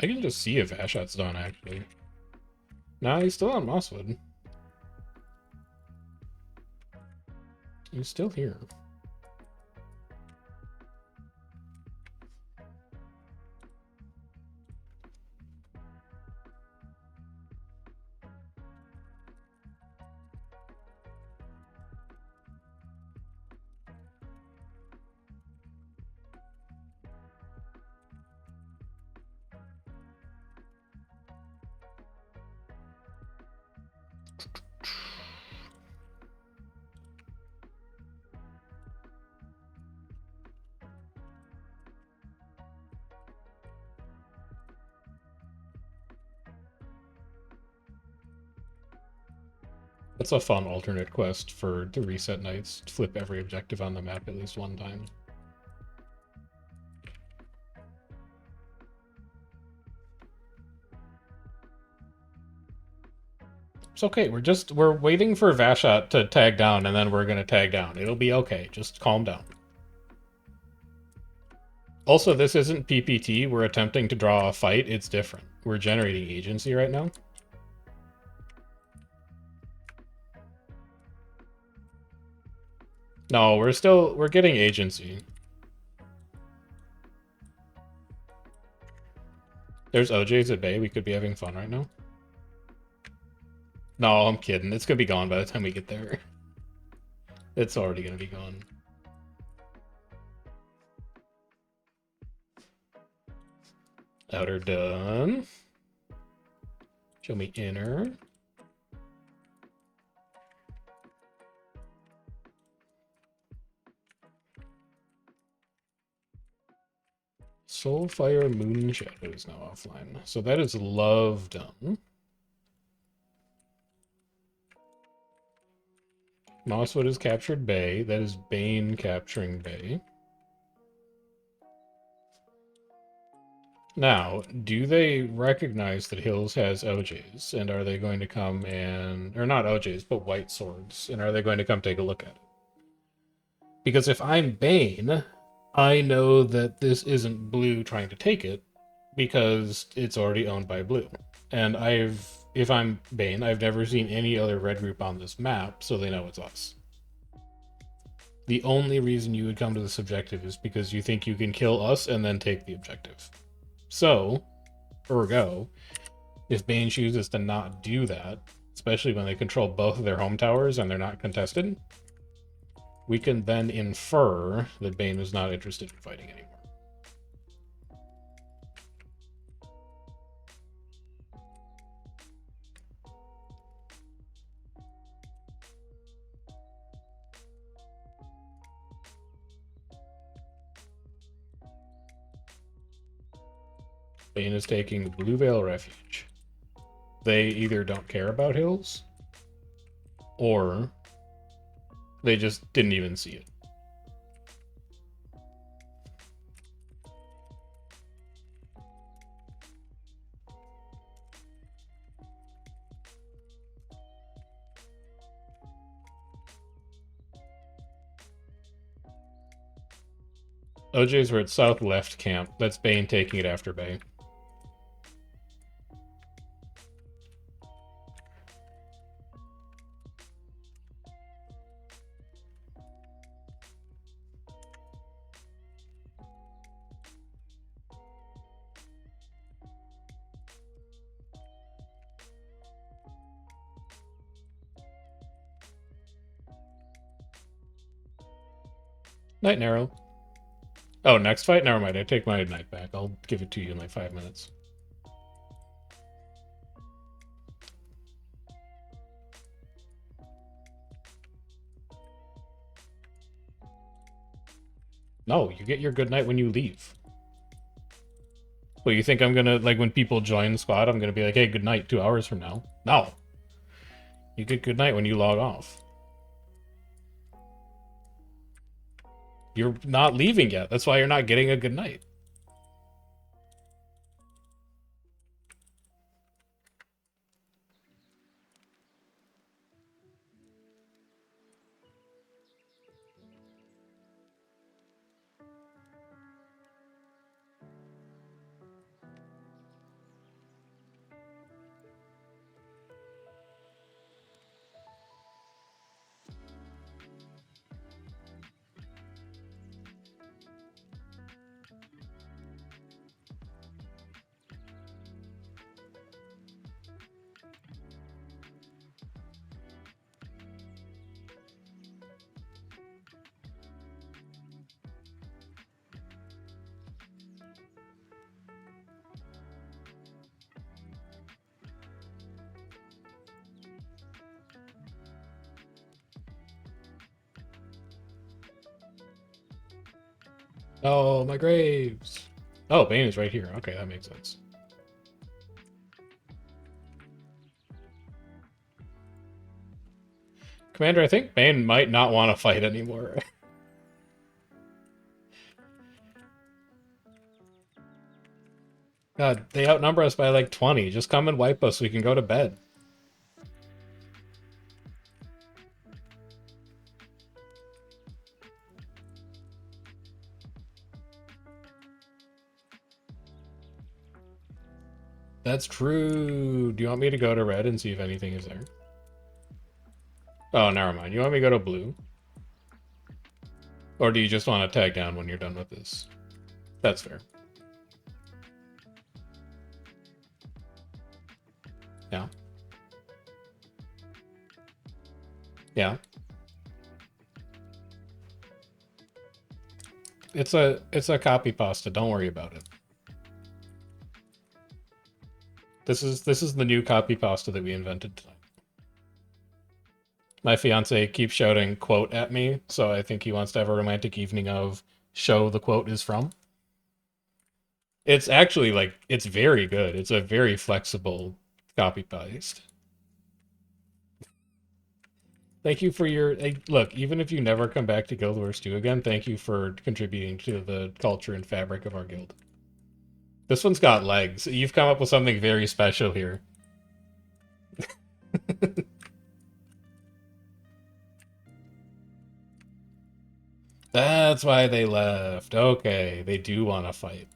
I can just see if Ashot's done, actually. Nah, he's still on Mosswood. He's still here. That's a fun alternate quest for the reset nights. Flip every objective on the map at least one time. It's okay. We're waiting for Vashot to tag down, and then we're gonna tag down. It'll be okay. Just calm down. Also, this isn't PPT. We're attempting to draw a fight. It's different. We're generating agency right now. No, we're getting agency. There's OJ's at bay. We could be having fun right now. No, I'm kidding. It's gonna be gone by the time we get there. It's already gonna be gone. Outer done. Show me inner. Soulfire Moon Shadow is now offline. So that is love done. Mosswood has captured Bay. That is Bane capturing Bay. Now, do they recognize that Hills has OJs? And are they going to come and... Or not OJs, but white swords. And are they going to come take a look at it? Because if I'm Bane, I know that this isn't blue trying to take it, because it's already owned by blue. And if I'm Bane, I've never seen any other red group on this map, so they know it's us. The only reason you would come to this objective is because you think you can kill us and then take the objective. So, ergo, if Bane chooses to not do that, especially when they control both of their home towers and they're not contested, we can then infer that Bane is not interested in fighting anymore. Bane is taking Blue Veil Refuge. They either don't care about Hills, or they just didn't even see it. OJ's were at south left camp. That's Bane taking it after Bay. Night Narrow. Oh, next fight? Never mind. I take my night back. I'll give it to you in like 5 minutes. No, you get your good night when you leave. Well, you think I'm gonna, like, when people join the squad, I'm gonna be like, hey, good night 2 hours from now? No. You get good night when you log off. You're not leaving yet. That's why you're not getting a good night. Oh, my graves. Oh, Bane is right here. Okay, that makes sense. Commander, I think Bane might not want to fight anymore. God, they outnumber us by like 20. Just come and wipe us so we can go to bed. That's true. Do you want me to go to red and see if anything is there? Oh, never mind. You want me to go to blue? Or do you just want to tag down when you're done with this? That's fair. Yeah. Yeah. It's a copy pasta. Don't worry about it. This is the new copy pasta that we invented tonight. My fiance keeps shouting quote at me, so I think he wants to have a romantic evening of show the quote is from. It's actually like it's very good. It's a very flexible copy paste. Thank you for your look. Even if you never come back to Guild Wars 2 again, thank you for contributing to the culture and fabric of our guild. This one's got legs. You've come up with something very special here. That's why they left. Okay, they do want to fight.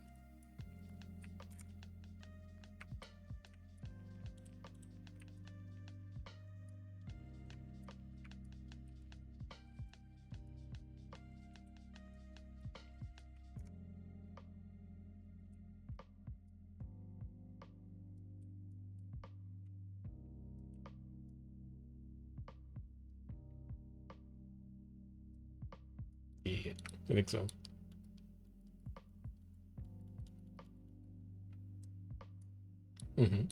Yeah, I think so. Mm-hmm.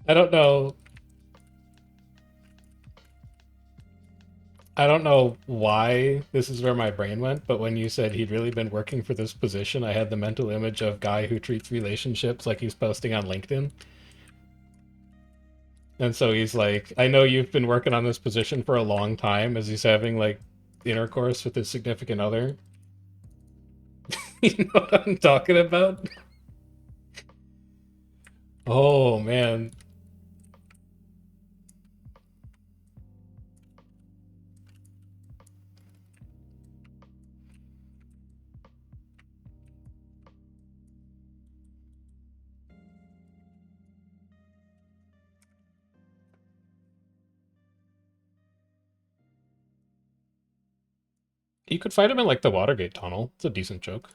I don't know. I don't know why this is where my brain went, but when you said he'd really been working for this position, I had the mental image of guy who treats relationships like he's posting on LinkedIn. And so he's like, I know you've been working on this position for a long time, as he's having like intercourse with his significant other. You know what I'm talking about? Oh man. You could fight him in like the Watergate tunnel. It's a decent joke.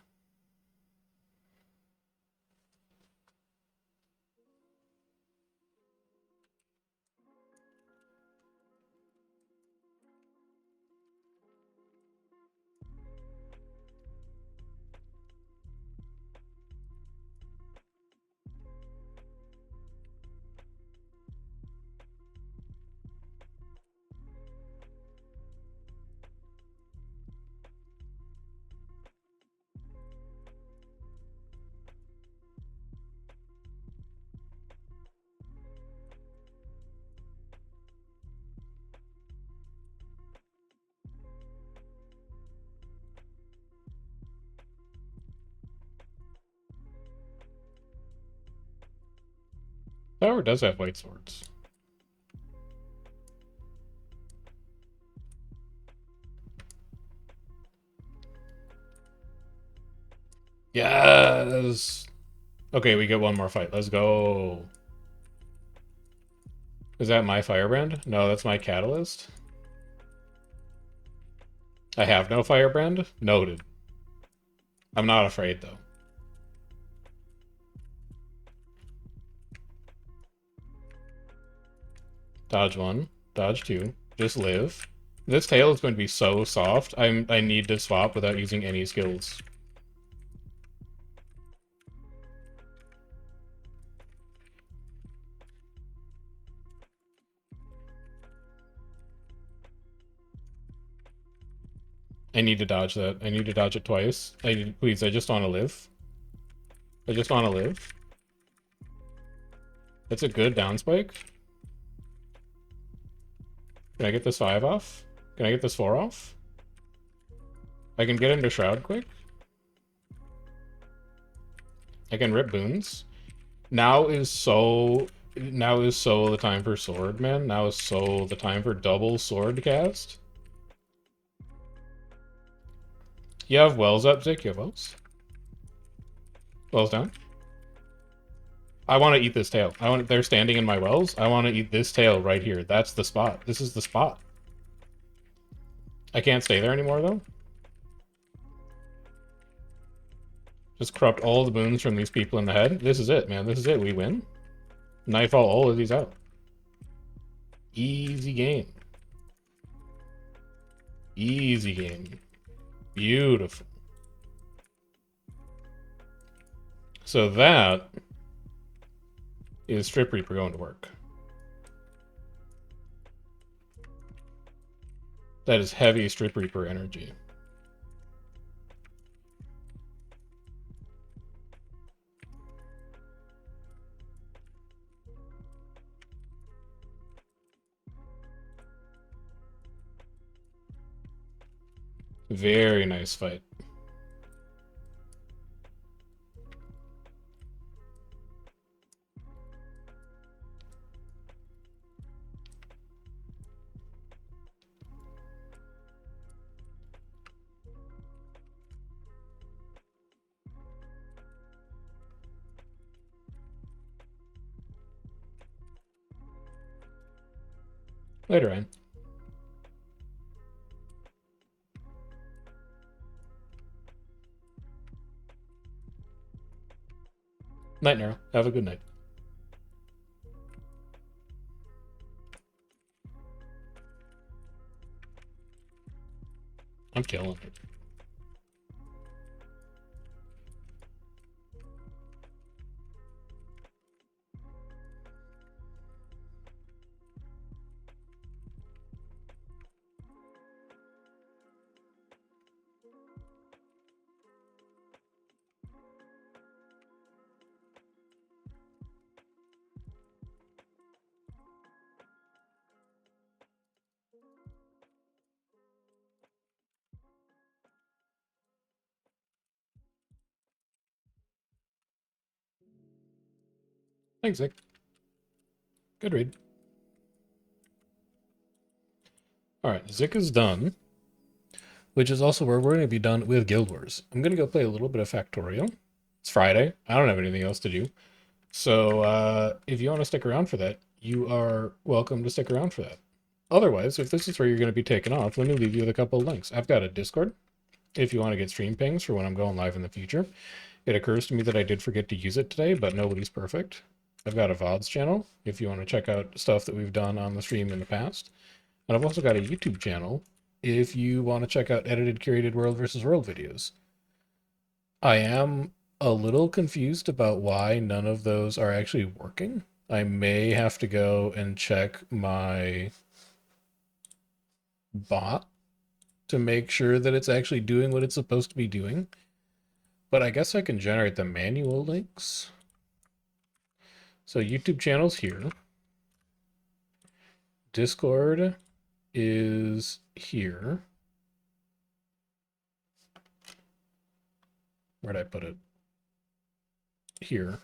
Tower does have white swords. Yes. Okay, we get one more fight. Let's go. Is that my firebrand? No, that's my catalyst. I have no firebrand? Noted. I'm not afraid, though. Dodge one. Dodge two. Just live. This tail is going to be so soft. I need to swap without using any skills. I need to dodge that. I need to dodge it twice. Please, I just want to live. I just want to live. That's a good down spike. Can I get this 5 off? Can I get this 4 off? I can get into Shroud quick. I can rip boons. Now is so Now is so the time for sword, man. Now is so the time for double sword cast. You have wells up, Zick? You have wells? Wells down? I want to eat this tail. They're standing in my wells. I want to eat this tail right here. That's the spot. This is the spot. I can't stay there anymore, though. Just corrupt all the boons from these people in the head. This is it, man. This is it. We win. Knife all of these out. Easy game. Easy game. Beautiful. So that is Strip Reaper going to work. That is heavy Strip Reaper energy. Very nice fight. Later, Ryan. Night, Nero. Have a good night. I'm killing it. Thanks, Zick. Good read. Alright, Zick is done. Which is also where we're going to be done with Guild Wars. I'm going to go play a little bit of Factorial. It's Friday. I don't have anything else to do. So if you want to stick around for that, you are welcome to stick around for that. Otherwise, if this is where you're going to be taken off, let me leave you with a couple of links. I've got a Discord if you want to get stream pings for when I'm going live in the future. It occurs to me that I did forget to use it today, but nobody's perfect. I've got a VODs channel if you want to check out stuff that we've done on the stream in the past. And I've also got a YouTube channel if you want to check out edited, curated world versus world videos. I am a little confused about why none of those are actually working. I may have to go and check my bot to make sure that it's actually doing what it's supposed to be doing. But I guess I can generate the manual links. So YouTube channel's here. Discord is here. Where'd I put it? Here.